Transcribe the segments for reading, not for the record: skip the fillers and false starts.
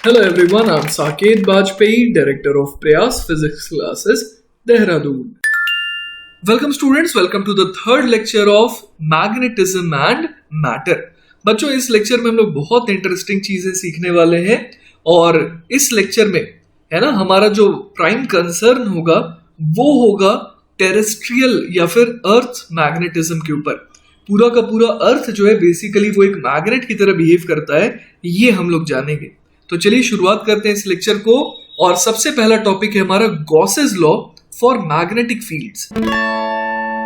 Hello everyone, I'm Saket Bajpayee, Director of Prayas Physics Classes, Dehradun. Welcome students, welcome to the third lecture of Magnetism and Matter. बच्चों इस lecture में हम लोग बहुत interesting चीजें सीखने वाले हैं और इस लेक्चर में है ना हमारा जो प्राइम कंसर्न होगा वो होगा टेरेस्ट्रियल या फिर अर्थ मैग्नेटिज्म के ऊपर। पूरा का पूरा अर्थ जो है बेसिकली वो एक मैग्नेट की तरह बिहेव करता है, ये हम लोग जानेंगे। तो चलिए शुरुआत करते हैं इस लेक्चर को और सबसे पहला टॉपिक है हमारा Gauss's law for magnetic fields.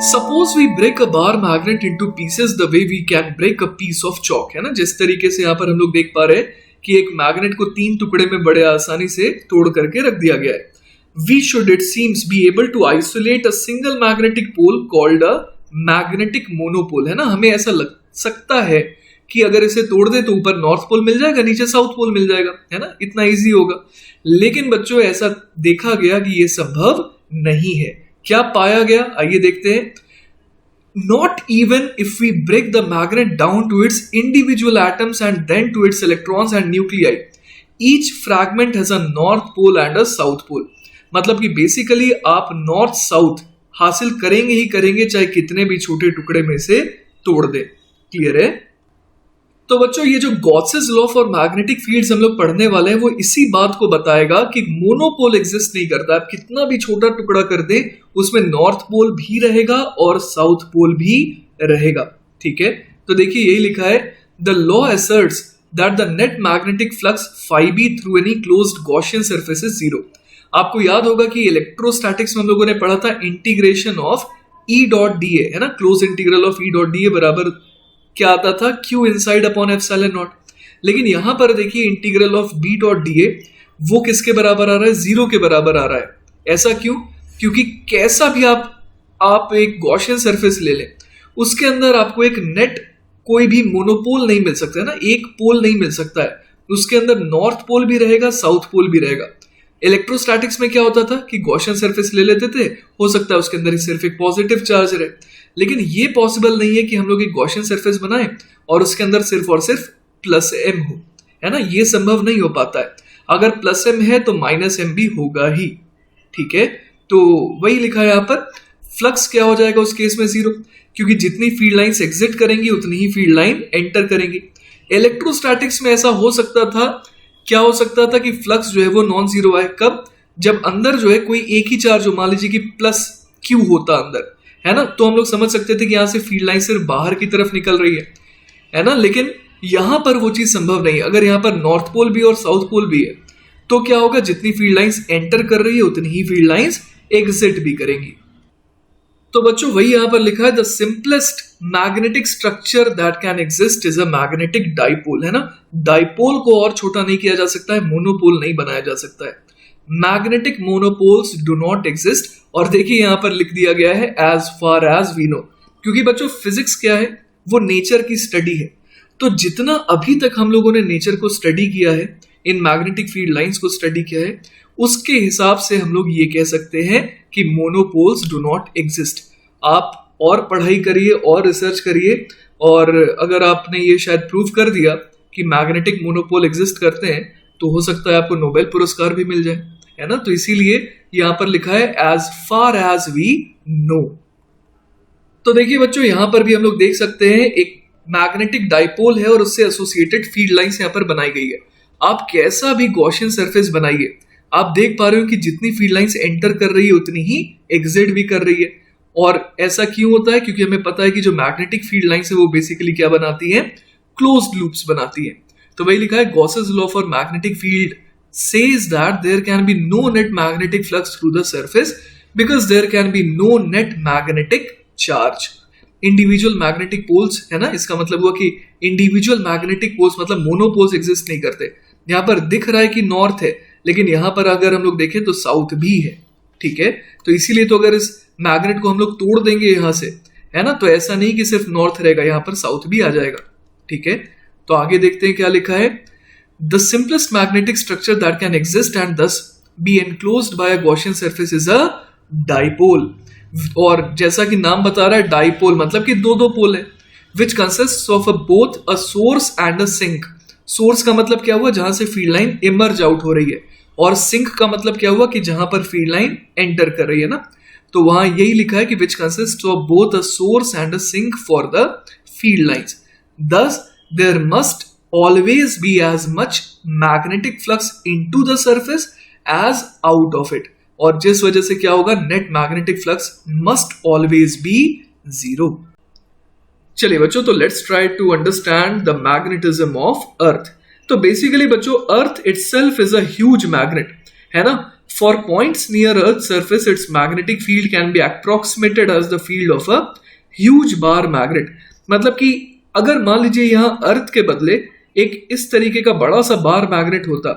Suppose we break a bar magnet into pieces the way we can break a piece of chalk, है ना। जिस तरीके से यहाँ पर हम लोग देख पा रहे हैं कि एक मैग्नेट को तीन टुकड़े में बड़े आसानी से तोड़ करके रख दिया गया है। We should it seems be able to isolate a single magnetic pole called a magnetic monopole, है ना। हमें ऐसा लग सकता है कि अगर इसे तोड़ दे तो ऊपर नॉर्थ पोल मिल जाएगा, नीचे साउथ पोल मिल जाएगा, है ना, इतना इजी होगा। लेकिन बच्चों ऐसा देखा गया कि यह संभव नहीं है। क्या पाया गया, आइए देखते हैं। Not even if we break the magnet down to its individual atoms and then to its electrons and nuclei, each fragment has a north pole and a south pole। मतलब कि बेसिकली आप नॉर्थ साउथ हासिल करेंगे ही करेंगे, चाहे कितने भी छोटे टुकड़े में से तोड़ दे। क्लियर है। तो बच्चों ये जो Gauss's law for magnetic fields हम लोग पढ़ने वाले हैं वो इसी बात को बताएगा कि मोनोपोल एग्जिस्ट नहीं करता। आप कितना भी छोटा टुकड़ा कर दे उसमें नॉर्थ पोल भी रहेगा और साउथ पोल भी रहेगा। ठीक है, तो देखिए यही लिखा है, the law assets that the net magnetic flux φb through any closed Gaussian surface is zero. आपको याद होगा कि इलेक्ट्रोस्टैटिक्स में हम लोगों ने पढ़ा था integration of E dot D है ना। Close integral of E dot D बराबर क्या आता था, Q inside upon epsilon not. लेकिन यहां पर देखिए integral of B dot D वो किसके बराबर आ रहा है, जीरो के बराबर आ रहा है। ऐसा क्यों? क्योंकि कैसा भी आप एक गॉसियन सरफेस ले लें उसके अंदर आपको एक नेट कोई भी मोनोपोल नहीं मिल सकता है ना, एक पोल नहीं मिल सकता है। उसके अंदर नॉर्थ पोल भी रहेगा, साउथ पोल भी रहेगा। इलेक्ट्रोस्टैटिक्स में क्या होता था कि गॉसियन सरफेस ले लेते थे, हो सकता है उसके अंदर ही सिर्फ एक पॉजिटिव चार्ज रहे। लेकिन ये पॉसिबल नहीं है कि हम लोग एक गॉसियन सरफेस बनाएं और उसके अंदर सिर्फ और सिर्फ प्लस एम हो, है ना। ये संभव नहीं हो पाता है। अगर प्लस एम है तो माइनस एम भी होगा ही। ठीक है, तो वही लिखा है यहाँ पर। फ्लक्स क्या हो जाएगा उस केस में, जीरो, क्योंकि जितनी फील्ड लाइंस एग्जिट करेंगी उतनी ही फील्ड लाइन एंटर करेंगी। इलेक्ट्रोस्टैटिक्स में ऐसा हो सकता था, क्या हो सकता था कि फ्लक्स जो है वो नॉन जीरो आए। कब? जब अंदर जो है कोई एक ही चार्ज हो, मान लीजिए कि प्लस क्यू होता अंदर, है ना, तो हम लोग समझ सकते थे कि यहां से फील्ड लाइन सिर्फ बाहर की तरफ निकल रही है ना। लेकिन यहां पर वो चीज संभव नहीं। अगर यहां पर नॉर्थ पोल भी और साउथ पोल भी है तो क्या होगा, जितनी फील्ड लाइंस एंटर कर रही है उतनी ही फील्ड लाइंस एग्जिट भी करेंगी। तो बच्चों वही यहां पर लिखा है, the simplest magnetic structure that can exist is a magnetic dipole, है ना। डाइपोल को और छोटा नहीं किया जा सकता है, मोनोपोल नहीं बनाया जा सकता है। Magnetic monopoles do not exist. और देखिए यहां पर लिख दिया गया है as far as we know, क्योंकि बच्चों फिजिक्स क्या है, वो नेचर की स्टडी है। तो जितना अभी तक हम लोगों ने नेचर को स्टडी किया है, इन मैग्नेटिक फील्ड लाइंस को स्टडी किया है, उसके हिसाब से हम लोग ये कह सकते हैं कि मोनोपोल्स डू नॉट एग्जिस्ट। आप और पढ़ाई करिए और रिसर्च करिए, और अगर आपने ये शायद प्रूव कर दिया कि मैग्नेटिक मोनोपोल एग्जिस्ट करते हैं तो हो सकता है आपको नोबेल पुरस्कार भी मिल जाए, है ना। तो इसीलिए यहां पर लिखा है as far as we know. तो देखिए बच्चों यहां पर भी हम लोग देख सकते हैं एक मैग्नेटिक डाइपोल है और उससे एसोसिएटेड फील्ड लाइंस यहां पर बनाई गई है। आप कैसा भी गॉसियन सरफेस बनाइए, आप देख पा रहे हो कि जितनी फील्ड लाइंस एंटर कर रही है उतनी ही एग्जिट भी कर रही है। और ऐसा क्यों होता है, क्योंकि हमें पता है कि जो मैग्नेटिक फील्ड लाइंस है वो बेसिकली क्या बनाती है, क्लोज्ड लूप्स बनाती है। तो वही लिखा है, Gauss's law for magnetic field says that there can be no net magnetic flux through the surface because there can be no net magnetic charge। Individual magnetic poles, है ना, इसका मतलब हुआ कि इंडिविजुअल मैग्नेटिक पोल्स मतलब monopoles exist नहीं करते। यहां पर दिख रहा है कि नॉर्थ है, लेकिन यहां पर अगर हम लोग देखें तो साउथ भी है। ठीक है, तो इसीलिए तो अगर इस मैग्नेट को हम लोग तोड़ देंगे यहां से, है ना, तो ऐसा नहीं कि सिर्फ नॉर्थ रहेगा, यहां पर साउथ भी आ जाएगा। ठीक है, तो आगे देखते हैं क्या लिखा है। The simplest magnetic structure that can exist and thus be enclosed by a Gaussian surface is a dipole। और जैसा कि नाम बता रहा है डाइपोल मतलब कि दो दो पोल है, which consists of both a source and a sink। Source का मतलब क्या हुआ, जहां से फील्ड लाइन इमर्ज आउट हो रही है, और सिंक का मतलब क्या हुआ कि जहां पर फील्ड लाइन एंटर कर रही है ना। तो वहां यही लिखा है कि which consist of both a source and a sink for the field lines, thus there must always be as much magnetic flux into the surface as out of it, और जिस वजह से क्या होगा, net magnetic flux must always be zero. चलिए बच्चों, तो let's try to understand the magnetism of earth. तो बेसिकली बच्चों, earth itself is a huge magnet, है ना। For points near earth surface its magnetic field can be approximated as the field of a huge bar magnet. मतलब कि अगर मान लीजिए यहां अर्थ के बदले एक इस तरीके का बड़ा सा बार मैग्नेट होता,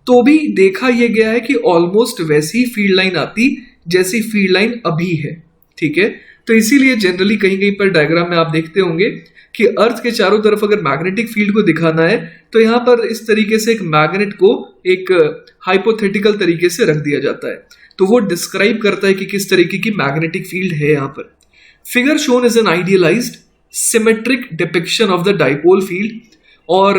तो भी देखा यह गया है कि ऑलमोस्ट वैसी फील्ड लाइन आती जैसी फील्ड लाइन अभी है, ठीक है। तो इसीलिए जनरली कहीं कहीं पर डायग्राम में आप देखते होंगे कि अर्थ के चारों तरफ अगर मैग्नेटिक फील्ड को दिखाना है तो यहां पर इस तरीके से एक मैग्नेट को एक हाइपोथेटिकल तरीके से रख दिया जाता है, तो वो डिस्क्राइब करता है कि किस तरीके की मैग्नेटिक फील्ड है यहां पर। Figure shown is an idealised symmetric depiction of the dipole field, और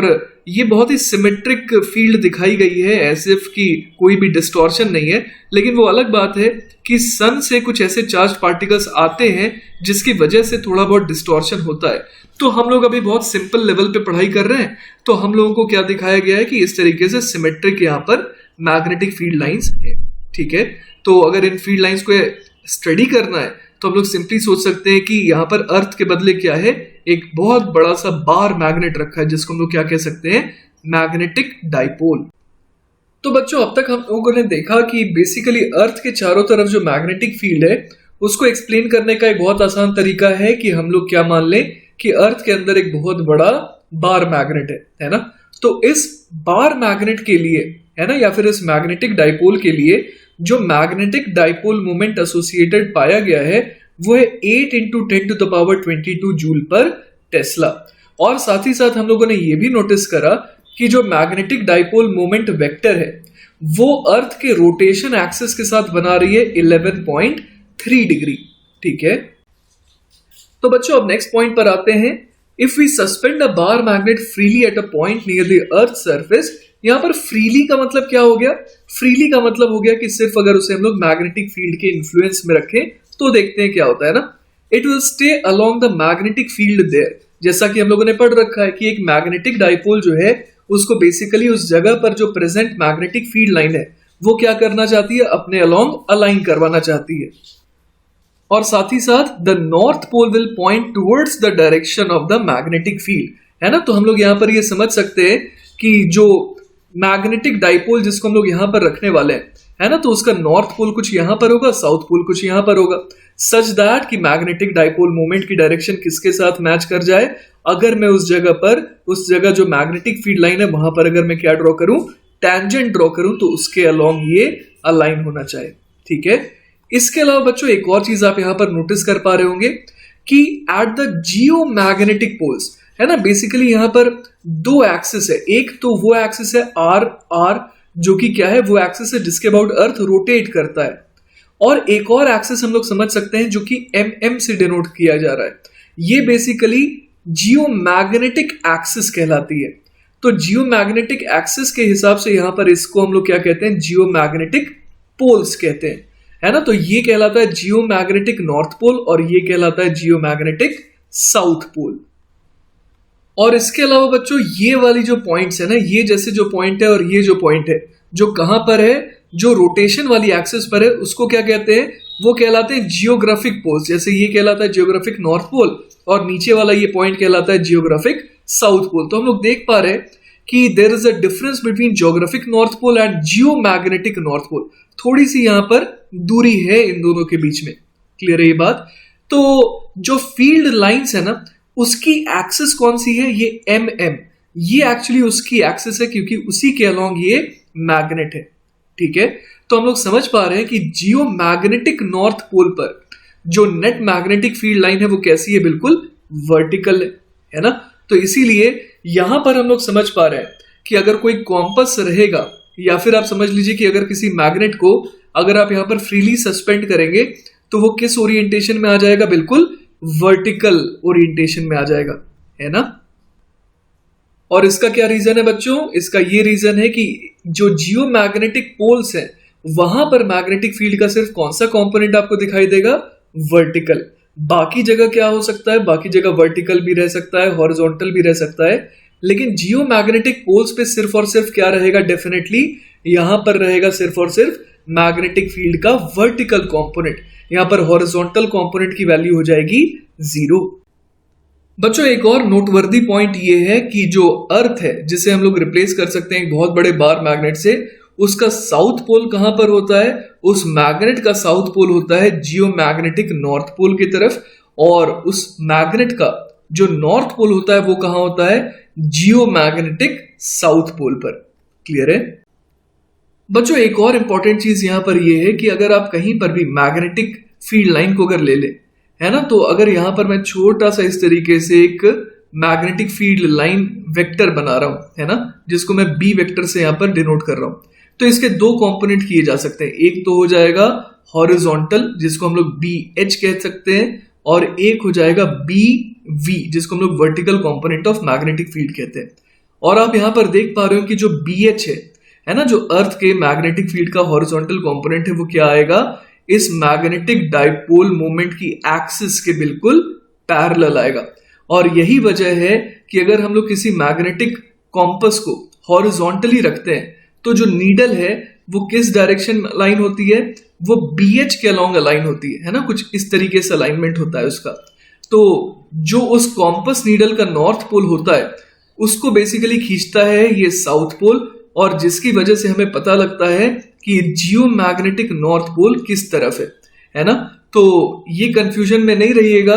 ये बहुत ही सिमेट्रिक फील्ड दिखाई गई है, ऐसे कि कोई भी डिस्टॉर्शन नहीं है। लेकिन वो अलग बात है कि सन से कुछ ऐसे चार्ज पार्टिकल्स आते हैं जिसकी वजह से थोड़ा बहुत डिस्टॉर्शन होता है। तो हम लोग अभी बहुत सिंपल लेवल पे पढ़ाई कर रहे हैं, तो हम लोगों को क्या दिखाया गया है कि इस तरीके से सिमेट्रिक यहाँ पर मैग्नेटिक फील्ड लाइंस है, ठीक है। तो अगर इन फील्ड लाइंस को स्टडी करना है तो हम लोग सिंपली सोच सकते हैं कि यहाँ पर अर्थ के बदले क्या है, एक बहुत बड़ा सा बार मैग्नेट रखा है जिसको हम लोग क्या कह सकते हैं, मैग्नेटिक डाइपोल। तो बच्चों, अब तक हम लोगों ने देखा कि बेसिकली अर्थ के चारों तरफ जो मैग्नेटिक फील्ड है उसको एक्सप्लेन करने का एक बहुत आसान तरीका है कि हम लोग क्या मान लें कि अर्थ के अंदर एक बहुत बड़ा बार मैग्नेट है ना। तो इस बार मैग्नेट के लिए, है ना, या फिर इस मैग्नेटिक डाइपोल के लिए जो मैग्नेटिक डाइपोल मोमेंट एसोसिएटेड पाया गया है वो है 8 इंटू 10⁻22 जूल पर टेस्ला। और साथ ही साथ हम लोगों ने ये भी नोटिस करा कि जो मैग्नेटिक डाइपोल मोमेंट वेक्टर है वो अर्थ के रोटेशन एक्सिस के साथ बना रही है 11.3 डिग्री, ठीक है। तो बच्चों, अब नेक्स्ट पॉइंट पर आते हैं। If we suspend a bar magnet freely at a point near the earth surface, यहां पर फ्रीली का मतलब क्या हो गया, फ्रीली का मतलब हो गया कि सिर्फ अगर उसे हम लोग मैग्नेटिक फील्ड के इन्फ्लुएंस में रखें तो देखते हैं क्या होता है ना। It will stay along the magnetic field there, जैसा कि हम लोगों ने पढ़ रखा है कि एक मैग्नेटिक डाइपोल जो है उसको बेसिकली उस जगह पर जो प्रेजेंट मैग्नेटिक फील्ड लाइन है वो क्या करना चाहती है, अपने अलोंग अलाइन करवाना चाहती है। और साथ ही साथ the north pole will point towards the direction of the magnetic field, है ना। तो हम लोग यहाँ पर ये समझ सकते हैं कि जो मैग्नेटिक डाइपोल जिसको हम लोग यहाँ पर रखने वाले हैं, है ना, तो उसका नॉर्थ पोल कुछ यहाँ पर होगा, साउथ पोल कुछ यहाँ पर होगा, सच दैट कि मैग्नेटिक डाइपोल मोमेंट की डायरेक्शन किसके साथ मैच कर जाए। अगर मैं उस जगह जो मैग्नेटिक फील्ड लाइन है वहां पर अगर मैं क्या ड्रॉ करूं, टैंजेंट ड्रॉ करूं, तो उसके अलोंग ये अलाइन होना चाहिए, ठीक है। इसके अलावा बच्चों एक और चीज आप यहां पर नोटिस कर पा रहे होंगे कि एट द जियोमैग्नेटिक पोल्स, है ना, बेसिकली यहां पर दो एक्सिस है। एक तो वो एक्सिस है आर जो कि क्या है, वो एक्सिस है जिसके अबाउट अर्थ रोटेट करता है, और एक और एक्सिस हम लोग समझ सकते हैं जो कि एम से डिनोट किया जा रहा है। ये बेसिकली जियोमैग्नेटिक एक्सिस कहलाती है। तो जियोमैग्नेटिक एक्सिस के हिसाब से यहां पर इसको हम लोग क्या कहते हैं, जियोमैग्नेटिक पोल्स कहते हैं, है ना। तो ये कहलाता है जियोमैग्नेटिक नॉर्थ पोल और ये कहलाता है जियोमैग्नेटिक साउथ पोल। और इसके अलावा बच्चों ये वाली जो पॉइंट्स है ना, ये जैसे जो पॉइंट है और ये जो पॉइंट है जो कहां पर है, जो रोटेशन वाली एक्सिस पर है, उसको क्या कहते हैं, वो कहलाते हैं जियोग्राफिक पोल्स। जैसे ये कहलाता है जियोग्राफिक नॉर्थ पोल और नीचे वाला ये पॉइंट कहलाता है जियोग्राफिक साउथ पोल। तो हम लोग देख पा रहे हैं कि there is a difference between geographic north pole and geomagnetic north pole. थोड़ी सी यहां पर दूरी है इन दोनों के बीच में, क्लियर है ये बात। तो जो फील्ड लाइंस है ना, उसकी एक्सिस कौन सी है, ये एम ये एक्चुअली उसकी एक्सिस है क्योंकि उसी के अलोंग ये मैग्नेट है, ठीक है। तो हम लोग समझ पा रहे हैं कि जियोमैग्नेटिक नॉर्थ पोल पर जो नेट मैग्नेटिक फील्ड लाइन है वो कैसी है, बिल्कुल वर्टिकल है ना। तो इसीलिए यहां पर हम लोग समझ पा रहे हैं कि अगर कोई कॉम्पस रहेगा या फिर आप समझ लीजिए कि अगर किसी मैग्नेट को अगर आप यहां पर फ्रीली सस्पेंड करेंगे तो वो किस ओरिएंटेशन में आ जाएगा, बिल्कुल वर्टिकल ओरिएंटेशन में आ जाएगा, है ना। और इसका क्या रीजन है बच्चों? इसका ये रीजन है कि जो जियो मैग्नेटिक पोल्स हैं वहां पर मैग्नेटिक फील्ड का सिर्फ कौन सा कंपोनेंट आपको दिखाई देगा? वर्टिकल। बाकी जगह क्या हो सकता है? बाकी जगह वर्टिकल भी रह सकता है, हॉरिजॉन्टल भी रह सकता है, लेकिन जियो मैग्नेटिक पोल्स पे सिर्फ और सिर्फ क्या रहेगा? डेफिनेटली यहां पर रहेगा सिर्फ और सिर्फ मैग्नेटिक फील्ड का वर्टिकल कंपोनेंट। यहां पर हॉरिजॉन्टल कंपोनेंट की वैल्यू हो जाएगी 0। बच्चों एक और नोटवर्दी पॉइंट ये है कि जो अर्थ है जिसे हम लोग रिप्लेस कर सकते हैं एक बहुत बड़े बार मैग्नेट से, उसका साउथ पोल कहां पर होता है? उस मैग्नेट का साउथ पोल होता है जियो मैग्नेटिक नॉर्थ पोल की तरफ, और उस मैग्नेट का जो नॉर्थ पोल होता है वो कहां होता है? जियो मैग्नेटिक साउथ पोल पर। क्लियर है बच्चों? एक और इंपॉर्टेंट चीज यहां पर यह है कि अगर आप कहीं पर भी मैग्नेटिक फील्ड लाइन को अगर ले ले, है ना, तो अगर यहां पर मैं छोटा सा इस तरीके से एक मैग्नेटिक फील्ड लाइन वेक्टर बना रहा हूं, है ना, जिसको मैं बी वेक्टर से यहां पर डिनोट कर रहा हूं, तो इसके दो कंपोनेंट किए जा सकते हैं। एक तो हो जाएगा हॉरिजॉन्टल जिसको हम लोग बी एच कह सकते हैं, और एक हो जाएगा बी वी जिसको हम लोग vertical component of magnetic field कहते हैं। और आप यहां पर देख पा रहे हो कि जो बी एच है ना, जो अर्थ के मैग्नेटिक फील्ड का हॉरिजॉन्टल कंपोनेंट है, वो क्या आएगा? इस मैग्नेटिक डाइपोल मोमेंट की एक्सिस के बिल्कुल पैरेलल आएगा। और यही वजह है कि अगर हम लोग किसी मैग्नेटिक कॉम्पस को हॉरिजॉन्टली रखते हैं तो जो नीडल है वो किस डायरेक्शन अलाइन होती है? वो बीएच के अलोंग अलाइन होती है ना, कुछ इस तरीके से अलाइनमेंट होता है उसका। तो जो उस कॉम्पस नीडल का नॉर्थ पोल होता है उसको बेसिकली खींचता है ये साउथ पोल, और जिसकी वजह से हमें पता लगता है कि जियो मैग्नेटिक नॉर्थ पोल किस तरफ है ना। तो ये कंफ्यूजन में नहीं रहिएगा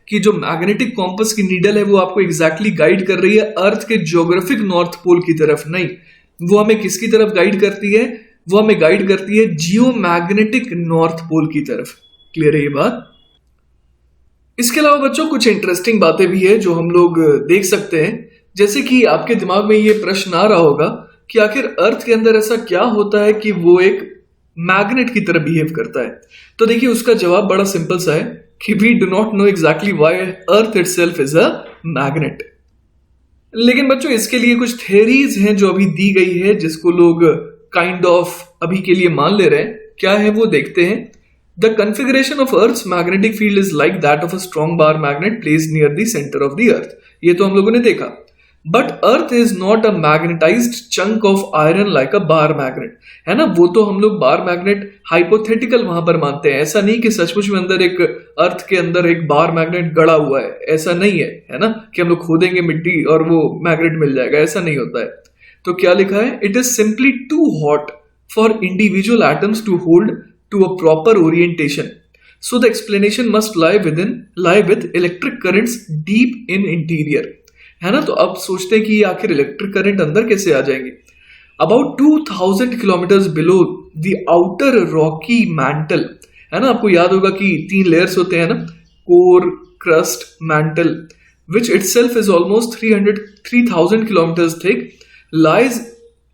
कि जो मैग्नेटिक कॉम्पस की नीडल है वो आपको एग्जैक्टली गाइड कर रही है अर्थ के ज्योग्राफिक नॉर्थ पोल की तरफ, नहीं, वो हमें किसकी तरफ गाइड करती है? वो हमें गाइड करती है जियो मैग्नेटिक नॉर्थ पोल की तरफ। क्लियर है ये बात? इसके अलावा बच्चों कुछ इंटरेस्टिंग बातें भी है जो हम लोग देख सकते हैं, जैसे कि आपके दिमाग में ये प्रश्न आ रहा होगा कि आखिर अर्थ के अंदर ऐसा क्या होता है कि वो एक मैग्नेट की तरह बिहेव करता है। तो देखिए उसका जवाब बड़ा सिंपल सा है कि we do not know exactly why earth itself is a magnet. लेकिन बच्चों इसके लिए कुछ थ्योरीज हैं जो अभी दी गई है जिसको लोग काइंड ऑफ अभी के लिए मान ले रहे हैं। क्या है वो देखते हैं। The configuration of earth's magnetic field is like that of a strong bar magnet placed near the centre of the earth. ये तो हम लोगों ने देखा। But earth is not a magnetised chunk of iron like a bar magnet, है ना। वो तो हम लोग बार मैग्नेट हाइपोथेटिकल वहां पर मानते हैं, ऐसा नहीं कि सचमुच में अंदर एक अर्थ के अंदर एक बार मैग्नेट गड़ा हुआ है, ऐसा नहीं है ना, कि हम लोग खोदेंगे मिट्टी और वो मैग्नेट मिल जाएगा, ऐसा नहीं होता है। तो क्या लिखा है? It is simply too hot for individual atoms to hold to a proper orientation, so the explanation must lie with electric currents deep in interior, है ना। तो अब सोचते हैं कि आखिर इलेक्ट्रिक करंट अंदर कैसे आ जाएंगे। About 2000 kilometres below the outer rocky mantle, है ना, आपको याद होगा कि 3 लेयर्स होते हैं ना, core, crust, mantle, which itself is almost 3000 kilometres thick, lies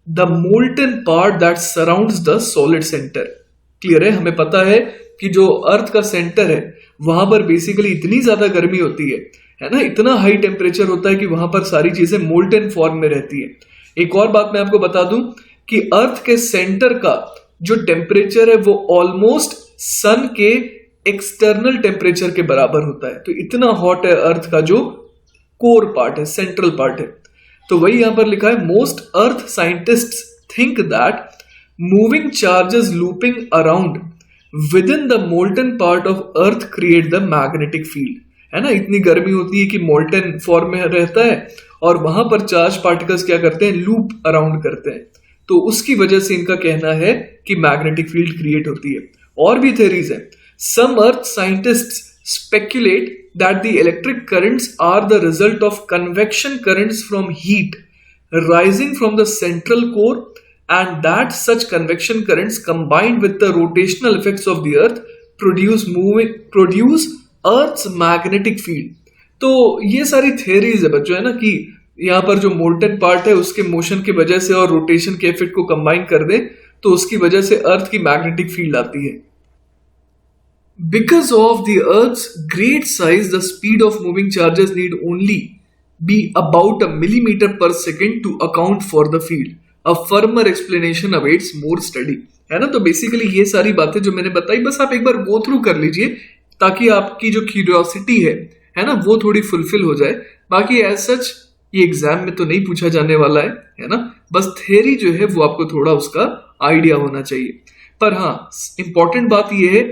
the molten part that surrounds the solid centre. Clear है? हमें पता है कि जो अर्थ का सेंटर है वहां पर बेसिकली इतनी ज्यादा गर्मी होती है ना, इतना हाई टेम्परेचर होता है कि वहां पर सारी चीजें मोल्टन फॉर्म में रहती है। एक और बात मैं आपको बता दूं कि अर्थ के सेंटर का जो टेम्परेचर है वो ऑलमोस्ट सन के एक्सटर्नल टेम्परेचर के बराबर होता है। तो इतना हॉट है अर्थ का जो कोर पार्ट है, सेंट्रल पार्ट है। तो वही यहां पर लिखा है, most earth scientists think that moving charges looping around within the molten part of earth create the magnetic field, है ना। इतनी गर्मी होती है कि मोल्टन फॉर्म में रहता है और वहां पर चार्ज पार्टिकल्स क्या करते हैं? लूप अराउंड करते हैं। तो उसकी वजह से इनका कहना है कि मैग्नेटिक फील्ड क्रिएट होती है। और भी थ्योरीज है। सम अर्थ scientists speculate that the electric currents are the result of convection currents from heat rising from the central core, and that such convection currents combined with the rotational effects of the earth produce earth's magnetic field। तो ये सारी theories है बच्चों, है ना, कि यहाँ पर जो मोल्टन पार्ट है उसके मोशन की वजह से और रोटेशन के इफेक्ट को कंबाइन कर दे तो उसकी वजह से अर्थ की मैग्नेटिक फील्ड आती है। Because of the Earth's great size, the speed of moving charges need only be about a millimeter per second to account for the field. A firmer explanation awaits more study. है ना, तो basically ये सारी बातें जो मैंने बताई बस आप एक बार गो थ्रू कर लीजिए ताकि आपकी जो क्यूरियोसिटी है ना, वो थोड़ी फुलफिल हो जाए. बाकी एज सच ये एग्जाम में तो नहीं पूछा जाने वाला है ना, बस थ्योरी जो है वो आपको थोड़ा उसका आइडिया होना चाहिए. पर हाँ, इंपॉर्टेंट बात यह है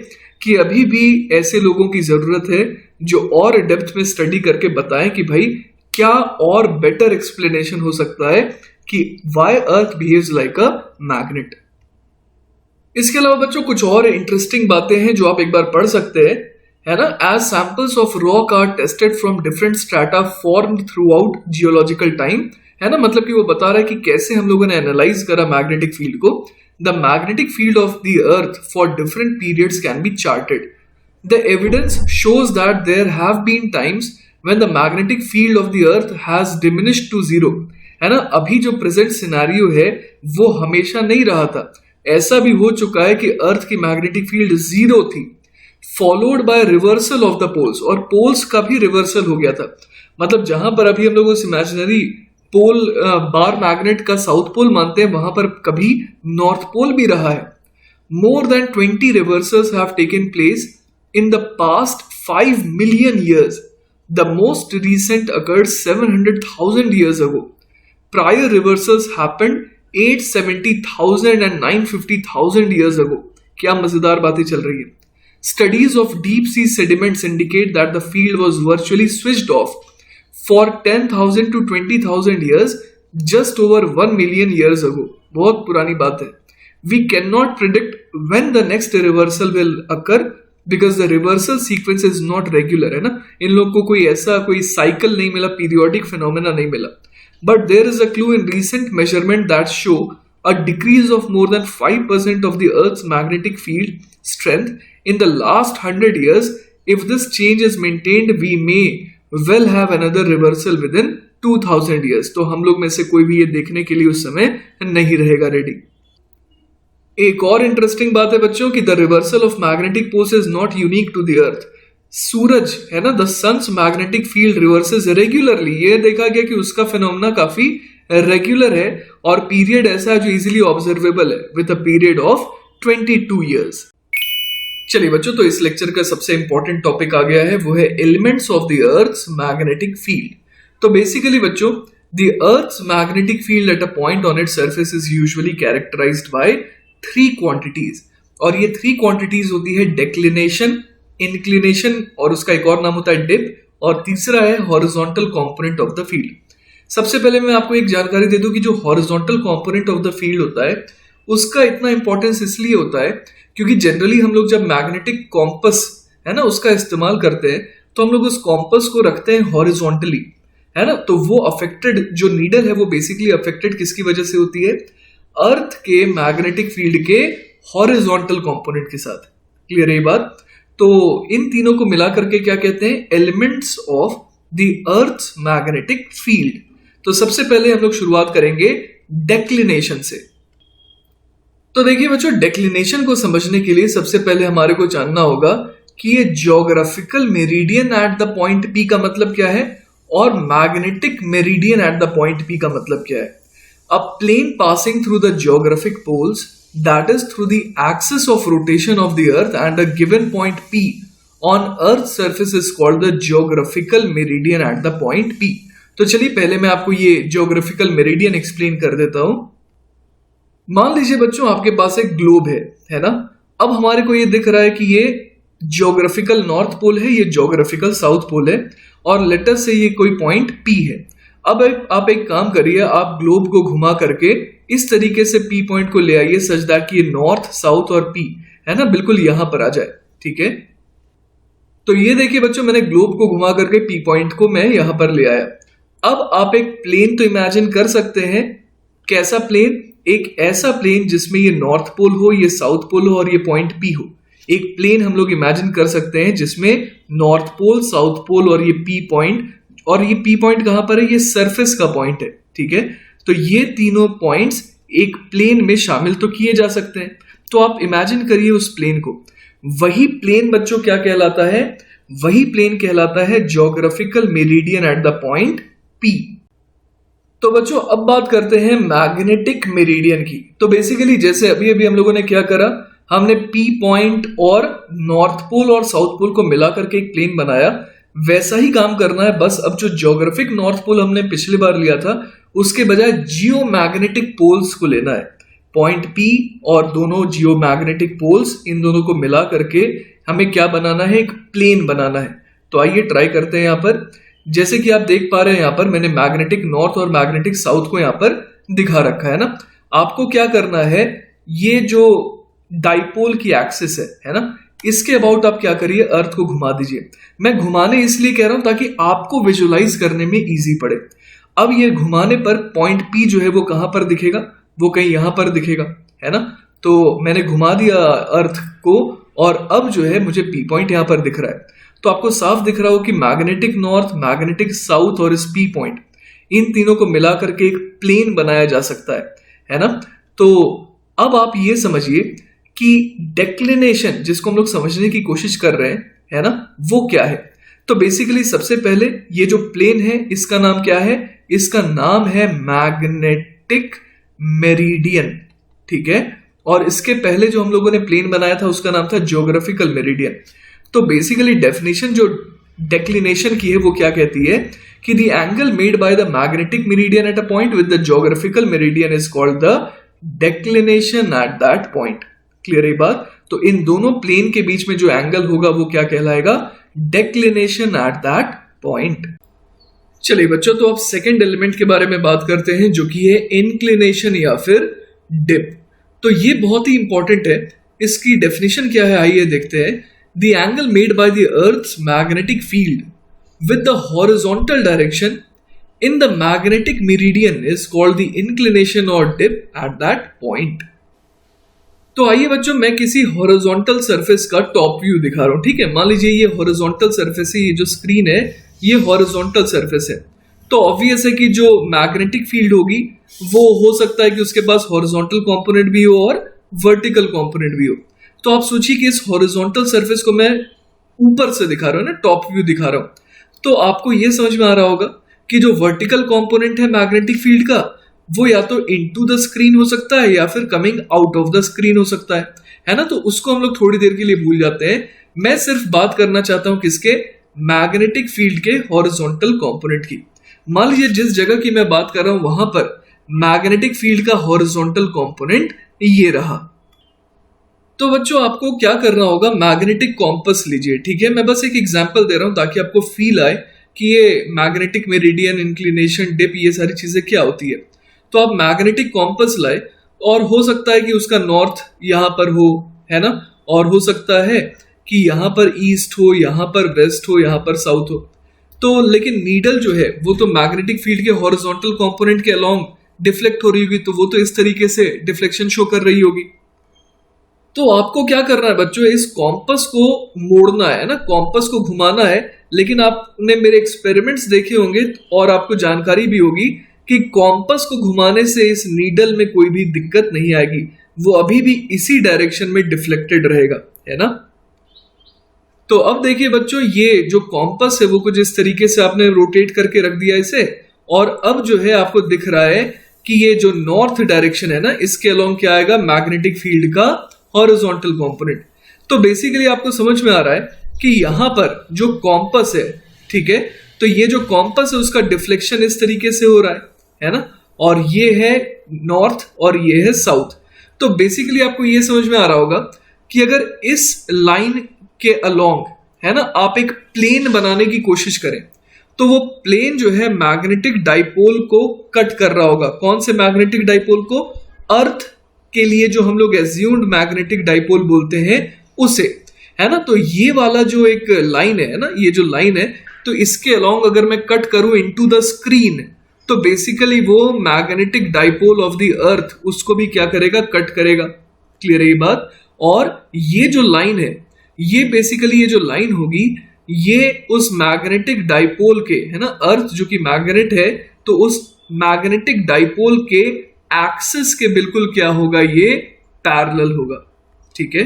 कि अभी भी ऐसे लोगों की जरूरत है जो और डेप्थ में स्टडी करके बताएं कि भाई क्या और बेटर एक्सप्लेनेशन हो सकता है कि why earth behaves like a magnet. इसके अलावा बच्चों कुछ और इंटरेस्टिंग बातें हैं जो आप एक बार पढ़ सकते हैं, है ना. As samples of rock are tested from different strata formed throughout geological time, है ना, मतलब कि वो बता रहा है कि कैसे हम लोगों ने एनालाइज करा मैग्नेटिक फील्ड को. The magnetic field of the earth for different periods can be charted. The evidence shows that there have been times when the magnetic field of the earth has diminished to zero. है ना, अभी जो present scenario है वो हमेशा नहीं रहा था. ऐसा भी हो चुका है कि अर्थ की मैग्नेटिक फील्ड जीरो थी, followed by reversal of the poles, और पोल्स का भी रिवर्सल हो गया था. मतलब जहां पर अभी हम लोग उस इमेजिनरी पोल बार मैग्नेट का साउथ पोल मानते हैं, वहां पर कभी नॉर्थ पोल भी रहा है. More than 20 reversals have taken place in the past 5 million years. The most recent occurred 700,000 years ago. Prior reversals happened 870,000 and 950,000 years ago. क्या मजेदार बातें चल रही है. Studies of deep sea sediments indicate that the field was virtually switched off for 10,000 to 20,000 years just over 1 million years ago. बहुत पुरानी बात है. We cannot predict when the next reversal will occur because the reversal sequence is not regular, है ना. इन लोगों को कोई ऐसा कोई साइकिल नहीं मिला, पीरियोडिक फिनोमेना नहीं मिला. But there is a clue in recent measurement that show a decrease of more than 5% of the Earth's magnetic field strength in the last 100 years. If this change is maintained, we may well have another reversal within 2000 years. तो हम लोग में से कोई भी ये देखने के लिए उस समय नहीं रहेगा रेडी. एक और इंटरेस्टिंग बात है बच्चों कि the reversal of magnetic poles is not unique to the earth. सूरज है ना, the sun's magnetic field reverses regularly. ये देखा गया कि उसका फिनोमेना काफी रेगुलर है और पीरियड ऐसा है जो इजीली ऑब्जर्वेबल है with a period of 22 years. चलिए बच्चों, तो इस लेक्चर का सबसे इंपॉर्टेंट टॉपिक आ गया है, वो है elements of the earth's magnetic field. तो बेसिकली बच्चों, the earth's magnetic field at a point on its surface is usually characterised by 3 quantities. और ये 3 क्वांटिटीज होती है डेक्लिनेशन, इंक्लिनेशन, और उसका एक और नाम होता है डिप, और तीसरा है horizontal component of the field. सबसे पहले मैं आपको एक जानकारी दे दूं कि जो horizontal component of the field होता है उसका इतना इंपॉर्टेंस इसलिए होता है क्योंकि जनरली हम लोग जब मैग्नेटिक कॉम्पस है ना उसका इस्तेमाल करते हैं तो हम लोग उस कॉम्पस को रखते हैं हॉरिजॉन्टली, है ना. तो वो अफेक्टेड जो नीडल है वो बेसिकली अफेक्टेड किसकी वजह से होती है? अर्थ के मैग्नेटिक फील्ड के हॉरिजॉन्टल कंपोनेंट के साथ. क्लियर है ये बात? तो इन तीनों को मिला करके क्या कहते हैं? Elements of the earth magnetic field. तो सबसे पहले हम लोग शुरुआत करेंगे डेक्लिनेशन से. तो देखिए बच्चों, डेक्लिनेशन को समझने के लिए सबसे पहले हमारे को जानना होगा कि ये geographical meridian at the point P का मतलब क्या है और magnetic meridian at the point P का मतलब क्या है. A plane passing through the geographic poles that is through the axis of rotation of the earth and a given point P on earth's surface is called the geographical meridian at the point P. तो चलिए पहले मैं आपको ये geographical meridian explain कर देता हूं. मान लीजिए बच्चों आपके पास एक ग्लोब है ना. अब हमारे को ये दिख रहा है कि ये geographical नॉर्थ पोल है, ये geographical साउथ पोल है और लेटर से ये कोई पॉइंट P है. अब आप एक काम करिए, आप ग्लोब को घुमा करके इस तरीके से पी पॉइंट को ले आइए सच दैट कि ये नॉर्थ, साउथ और पी है ना बिल्कुल यहां पर आ जाए. ठीक है, तो ये देखिए बच्चों, मैंने ग्लोब को घुमा करके पी पॉइंट को मैं यहां पर ले आया. अब आप एक प्लेन तो इमेजिन कर सकते हैं. कैसा प्लेन? एक ऐसा प्लेन जिसमें ये नॉर्थ पोल हो, ये साउथ पोल हो और ये पॉइंट पी हो. एक प्लेन हम लोग इमेजिन कर सकते हैं जिसमें नॉर्थ पोल, साउथ पोल और ये पी पॉइंट, और ये पी पॉइंट कहां पर है? ये सरफेस का पॉइंट है. ठीक है, तो ये तीनों पॉइंट्स एक प्लेन में शामिल तो किए जा सकते हैं. तो आप इमेजिन करिए उस प्लेन को. वही प्लेन बच्चों क्या कहलाता है? वही प्लेन कहलाता है geographical meridian at the point P। तो बच्चों अब बात करते हैं मैग्नेटिक मेरिडियन की। तो बेसिकली जैसे अभी अभी हम लोगों ने क्या करा, हमने P पॉइंट और नॉर्थ पोल और साउथ पोल को मिला करके एक प्लेन बनाया, वैसा ही काम करना है। बस अब जो ज्योग्राफिक नॉर्थ पोल हमने पिछली बार लिया था उसके बजाय जियो मैग्नेटिक पोल्स को लेना है। पॉइंट P और दोनों जियो मैग्नेटिक पोल्स, इन दोनों को मिला करके हमें क्या बनाना है, एक प्लेन बनाना है। तो आइए ट्राई करते हैं। यहाँ पर जैसे कि आप देख पा रहे हैं, यहाँ पर मैंने मैग्नेटिक नॉर्थ और मैग्नेटिक साउथ को यहाँ पर दिखा रखा है ना। आपको क्या करना है, ये जो डाइपोल की एक्सिस है ना, इसके अबाउट आप क्या करिए, अर्थ को घुमा दीजिए। मैं घुमाने इसलिए कह रहा हूं ताकि आपको विजुलाइज करने में इजी पड़े। अब ये घुमाने पर पॉइंट P जो है वो कहां पर दिखेगा, वो कहीं यहां पर दिखेगा, है ना। तो मैंने घुमा दिया अर्थ को और अब जो है मुझे P पॉइंट यहां पर दिख रहा है। तो आपको साफ दिख रहा हो कि मैग्नेटिक नॉर्थ, मैग्नेटिक साउथ और इस P पॉइंट, इन तीनों को मिला करके एक प्लेन बनाया जा सकता है ना। तो अब आप ये समझिए कि डेक्लिनेशन जिसको हम लोग समझने की कोशिश कर रहे हैं, है ना, वो क्या है। तो बेसिकली सबसे पहले ये जो प्लेन है इसका नाम क्या है, इसका नाम है मैग्नेटिक मेरिडियन, ठीक है। और इसके पहले जो हम लोगों ने प्लेन बनाया था उसका नाम था ज्योग्राफिकल मेरिडियन। तो बेसिकली डेफिनेशन जो डेक्लिनेशन की है वो क्या कहती है कि the angle made by the magnetic meridian eight a point with the geographical meridian is called the declination eight that point. Clear है बात। तो इन दोनों प्लेन के बीच में जो एंगल होगा वो क्या कहलाएगा, डेक्लिनेशन एट दैट पॉइंट। चलिए बच्चों, तो अब सेकंड एलिमेंट के बारे में बात करते हैं जो कि है इंक्लिनेशन या फिर डिप। तो ये बहुत ही इंपॉर्टेंट है। इसकी डेफिनेशन क्या है आइए देखते हैं। The angle made by the earth's magnetic field with the horizontal direction in the magnetic meridian is called the inclination और डिप एट दैट पॉइंट। तो आइए बच्चों, मैं किसी हॉरिजॉन्टल सरफेस का टॉप व्यू दिखा रहा हूं, ठीक है। मान लीजिए ये हॉरिजॉन्टल सरफेस है, ये जो स्क्रीन है ये हॉरिजॉन्टल सरफेस है। तो ऑब्वियस है कि जो मैग्नेटिक फील्ड होगी वो हो सकता है कि उसके पास हॉरिजॉन्टल कंपोनेंट भी हो और वर्टिकल कंपोनेंट भी हो। तो आप सोचिए कि इस हॉरिजॉन्टल सरफेस को मैं ऊपर से दिखा रहा हूं ना, टॉप व्यू दिखा रहा हूं। तो आपको ये समझ में आ रहा होगा कि जो वर्टिकल कंपोनेंट है मैग्नेटिक फील्ड का, वो या तो इनटू द स्क्रीन हो सकता है या फिर coming out of the screen हो सकता है ना। तो उसको हम लोग थोड़ी देर के लिए भूल जाते हैं। मैं सिर्फ बात करना चाहता हूं किसके, मैग्नेटिक फील्ड के हॉरिजॉन्टल कंपोनेंट की। मान लीजिए जिस जगह की मैं बात कर रहा हूं वहां पर मैग्नेटिक फील्ड का हॉरिजॉन्टल कंपोनेंट ये रहा। तो बच्चों आपको क्या करना होगा, मैग्नेटिक कॉम्पस लीजिए, ठीक है। मैं बस एक एग्जांपल दे रहा हूं ताकि आपको फील आए कि ये मैग्नेटिक मेरिडियन, इंक्लिनेशन, डिप, ये सारी चीजें क्या होती है। तो आप मैग्नेटिक कॉम्पस लाए और हो सकता है कि उसका नॉर्थ यहां पर हो, है ना, और हो सकता है कि यहां पर ईस्ट हो, यहां पर वेस्ट हो, यहां पर साउथ हो। तो लेकिन नीडल जो है वो तो मैग्नेटिक फील्ड के हॉरिजॉन्टल कंपोनेंट के अलोंग डिफ्लेक्ट हो रही होगी, तो वो तो इस तरीके से डिफ्लेक्शन शो कर रही होगी। तो आपको क्या करना है बच्चों, इस कॉम्पस को मोड़ना है ना, कॉम्पस को घुमाना है। लेकिन आपने मेरे एक्सपेरिमेंट्स देखे होंगे और आपको जानकारी भी होगी कि कॉम्पस को घुमाने से इस नीडल में कोई भी दिक्कत नहीं आएगी, वो अभी भी इसी डायरेक्शन में डिफ्लेक्टेड रहेगा, है ना। तो अब देखिए बच्चों, ये जो कॉम्पस है वो कुछ इस तरीके से आपने रोटेट करके रख दिया इसे, और अब जो है आपको दिख रहा है कि ये जो नॉर्थ डायरेक्शन है ना, इसके अलोंग क्या आएगा, मैग्नेटिक फील्ड का हॉरिजॉन्टल कंपोनेंट। तो बेसिकली आपको समझ में आ रहा है कि यहां पर जो कॉम्पस है, ठीक है, तो ये जो कॉम्पस है उसका डिफ्लेक्शन इस तरीके से हो रहा है ना, और ये है नॉर्थ और ये है साउथ। तो बेसिकली आपको ये समझ में आ रहा होगा कि अगर इस लाइन के अलोंग, है ना, आप एक प्लेन बनाने की कोशिश करें तो वो प्लेन जो है मैग्नेटिक डाइपोल को कट कर रहा होगा। कौन से मैग्नेटिक डाइपोल को, अर्थ के लिए जो हम लोग एज्यूम्ड मैग्नेटिक डाइपोल बोलते हैं उसे, है ना। तो ये वाला जो एक लाइन है ना, ये जो लाइन है, तो इसके अलोंग अगर मैं कट करूं इनटू द स्क्रीन, तो बेसिकली वो मैग्नेटिक डाइपोल ऑफ द अर्थ उसको भी क्या करेगा, कट करेगा। क्लियर है ये बात। और ये जो लाइन है, ये बेसिकली ये जो लाइन होगी ये उस मैग्नेटिक डाइपोल के, है ना, अर्थ जो कि मैग्नेट है, तो उस मैग्नेटिक डाइपोल के एक्सिस के बिल्कुल क्या होगा, ये पैरेलल होगा, ठीक है।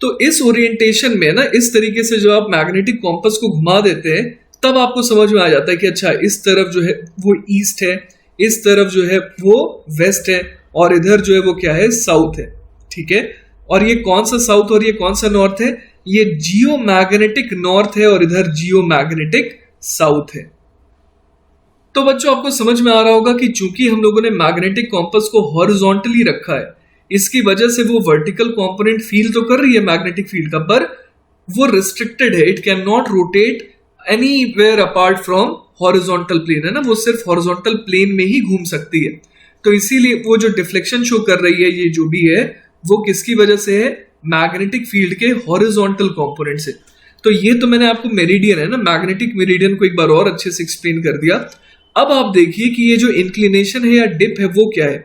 तो इस ओरिएंटेशन में ना, इस तरीके से जब आप मैग्नेटिक कॉम्पस को घुमा देते हैं तब आपको समझ में आ जाता है कि अच्छा इस तरफ जो है वो ईस्ट है, इस तरफ जो है वो वेस्ट है, और इधर जो है वो क्या है, साउथ है। ठीक है, और ये कौन सा साउथ और ये कौन सा नॉर्थ है, ये जियो मैग्नेटिक नॉर्थ है और इधर जियो मैग्नेटिक साउथ है। तो बच्चों आपको समझ में आ रहा होगा कि चूंकि हम लोगों ने मैग्नेटिक कॉम्पास को हॉरिजॉन्टली रखा है, इसकी वजह से वो वर्टिकल कंपोनेंट फील तो कर रही है मैग्नेटिक फील्ड का, पर वो रिस्ट्रिक्टेड है, it can not rotate anywhere apart from horizontal plane, है ना, वो सिर्फ हॉरिजॉन्टल प्लेन में ही घूम सकती है। तो इसीलिए वो जो डिफ्लेक्शन शो कर रही है, ये जो भी है, वो किसकी वजह से है, मैग्नेटिक फील्ड के हॉरिजॉन्टल कंपोनेंट से। तो ये तो मैंने आपको मेरिडियन है ना, मैग्नेटिक मेरिडियन को एक बार और अच्छे से एक्सप्लेन कर दिया। अब आप देखिए कि ये जो इंक्लिनेशन है या डिप है वो क्या है।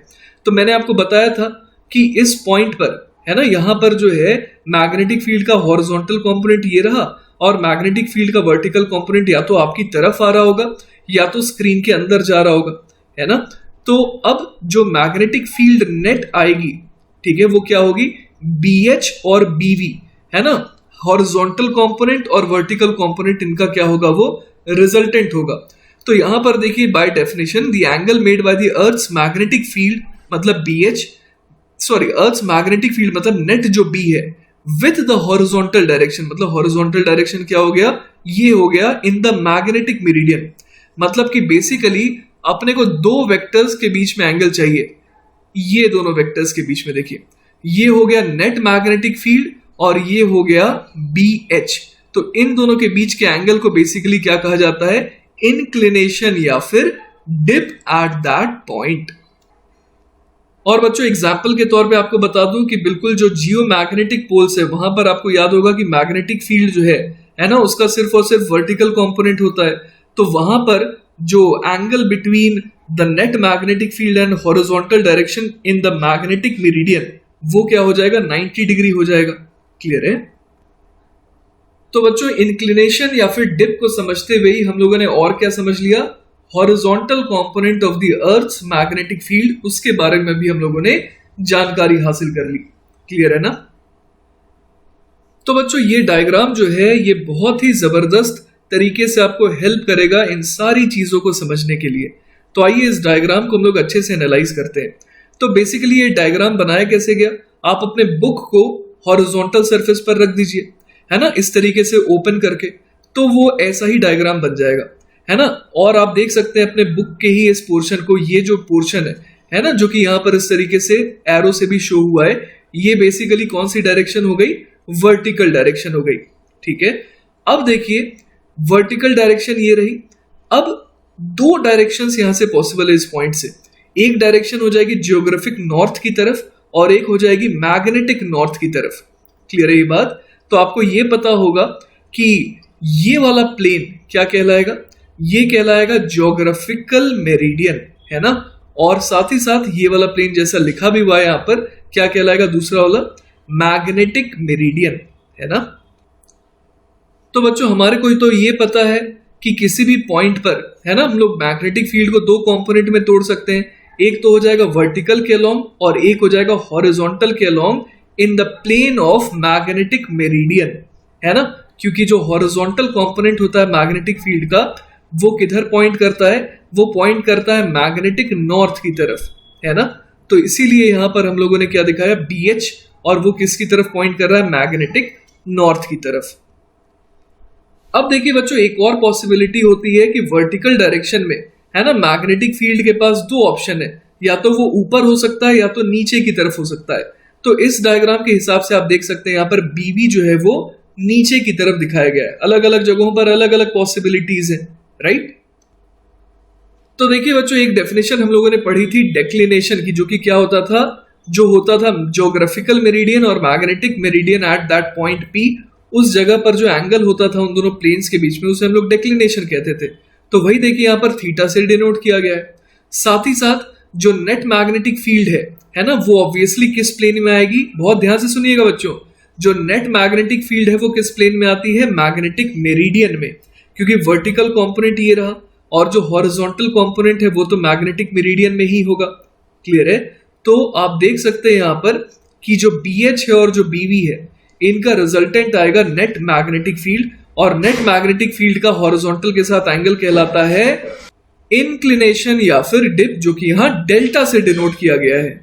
तो मैंने आपको बताया था कि इस पॉइंट पर, है ना, यहां पर जो है मैग्नेटिक फील्ड का हॉरिजॉन्टल कंपोनेंट ये रहा, और मैग्नेटिक फील्ड का वर्टिकल कंपोनेंट या तो आपकी तरफ आ रहा होगा या तो स्क्रीन के अंदर जा रहा होगा, है ना। तो अब जो मैग्नेटिक फील्ड नेट आएगी, ठीक है, वो क्या होगी, BH और BV, है ना, हॉरिजॉन्टल कंपोनेंट और वर्टिकल कंपोनेंट, इनका क्या होगा, वो रिजल्टेंट होगा। तो यहां पर देखिए by definition the angle made by the earth's magnetic field मतलब BH, sorry earth's magnetic field मतलब नेट जो B है, विथ द हॉरिजॉन्टल डायरेक्शन, मतलब हॉरिजॉन्टल डायरेक्शन क्या हो गया, ये हो गया इन द मैग्नेटिक मेरिडियन। मतलब कि बेसिकली अपने को दो वेक्टर्स के बीच में एंगल चाहिए, ये दोनों वेक्टर्स के बीच में देखिए, ये हो गया नेट मैग्नेटिक फील्ड और ये हो गया BH। तो इन दोनों के बीच के एंगल को बेसिकली क्या कहा जाता है, इंक्लिनेशन या फिर डिप एट दैट पॉइंट। और बच्चों एग्जाम्पल के तौर पे आपको बता दूं कि बिल्कुल जो जियो मैग्नेटिक पोल्स है, वहां पर आपको याद होगा कि मैग्नेटिक फील्ड जो है ना, उसका सिर्फ और सिर्फ वर्टिकल कंपोनेंट होता है। तो वहां पर जो angle between the net magnetic field and horizontal direction in the magnetic meridian, वो क्या हो जाएगा, 90 डिग्री हो जाएगा। क्लियर है। तो बच्चों इंक्लिनेशन या फिर डिप को समझते हुए ही हम लोगों ने और क्या समझ लिया, horizontal component of the earth's magnetic field, उसके बारे में भी हम लोगों ने जानकारी हासिल कर ली। क्लियर है ना। तो बच्चों ये डायग्राम जो है ये बहुत ही जबरदस्त तरीके से आपको हेल्प करेगा इन सारी चीजों को समझने के लिए। तो आइए इस डायग्राम को हम लोग अच्छे से एनालाइज करते हैं। तो बेसिकली ये डायग्राम बनाया कैसे गया, आप अपने बुक को हॉरिजॉन्टल सरफेस पर रख दीजिए, है ना, इस तरीके से ओपन करके, तो वो ऐसा ही डायग्राम बन जाएगा, है ना। और आप देख सकते हैं अपने बुक के ही इस पोर्शन को, ये जो पोर्शन है ना, जो कि यहाँ पर इस तरीके से एरो से भी शो हुआ है, ये बेसिकली कौन सी डायरेक्शन हो गई, वर्टिकल डायरेक्शन हो गई। ठीक है, अब देखिए वर्टिकल डायरेक्शन ये रही। अब दो डायरेक्शंस यहां से पॉसिबल है इस पॉइंट से, एक डायरेक्शन हो जाएगी जियोग्राफिक नॉर्थ की तरफ और एक हो जाएगी मैग्नेटिक नॉर्थ की तरफ। क्लियर है ये बात। तो आपको ये पता होगा कि ये वाला प्लेन क्या कहलाएगा, ये कहलाएगा जियोग्राफिकल मेरिडियन, है ना। और साथ ही साथ ये वाला प्लेन जैसा लिखा भी हुआ है यहां पर, क्या कहलाएगा, दूसरा वाला मैग्नेटिक मेरिडियन, है ना। तो बच्चों हमारे को तो ये पता है कि किसी भी पॉइंट पर, है ना, हम लोग मैग्नेटिक फील्ड को दो कंपोनेंट में तोड़ सकते हैं, एक तो हो जाएगा वर्टिकल के अलोंग और एक हो जाएगा हॉरिजॉन्टल के along in the plane of magnetic meridian, है ना। क्योंकि जो हॉरिजॉन्टल कंपोनेंट होता है मैग्नेटिक फील्ड का, वो किधर पॉइंट करता है, वो पॉइंट करता है मैग्नेटिक नॉर्थ की तरफ, है ना। तो इसीलिए यहां पर हम लोगों ने क्या दिखाया, BH, और वो किसकी तरफ पॉइंट कर रहा है, मैग्नेटिक नॉर्थ की तरफ। अब देखिए बच्चों एक और पॉसिबिलिटी होती है कि वर्टिकल डायरेक्शन में, है ना, मैग्नेटिक फील्ड के पास दो ऑप्शन है, या तो वो ऊपर हो सकता है या तो नीचे की तरफ हो सकता है। तो इस डायग्राम के हिसाब से आप देख सकते हैं यहाँ पर BB जो है वो नीचे की तरफ दिखाया गया है। अलग अलग जगहों पर अलग अलग पॉसिबिलिटीज है, राइट। तो देखिए बच्चों एक डेफिनेशन हम लोगों ने पढ़ी थी डेक्लिनेशन की, जो कि क्या होता था, जो होता था जियोग्राफिकल मेरिडियन और magnetic meridian eight that point P, उस जगह पर जो एंगल होता था उन दोनों प्लेन्स के बीच में, उसे हम लोग डेक्लिनेशन कहते थे। तो वही देखिए यहाँ पर थीटा से डिनोट किया गया है। साथ ही साथ जो नेट मैग्नेटिक फील्ड है ना, वो ऑब्वियसली किस प्लेन में आएगी, बहुत ध्यान से सुनिएगा बच्चों, जो नेट मैग्नेटिक फील्ड है वो किस प्लेन में आती है, मैग्नेटिक मेरिडियन में, क्योंकि वर्टिकल कंपोनेंट ये रहा और जो हॉरिजॉन्टल कंपोनेंट है वो तो मैग्नेटिक मेरिडियन में ही होगा। क्लियर है। तो आप देख सकते हैं यहाँ पर कि जो BH है और जो BV है, इनका रिजल्टेंट आएगा नेट मैग्नेटिक फील्ड, और नेट मैग्नेटिक फील्ड का हॉरिजॉन्टल के साथ एंगल कहलाता है इंक्लिनेशन या फिर डिप, जो कि यहां डेल्टा से डिनोट किया गया है।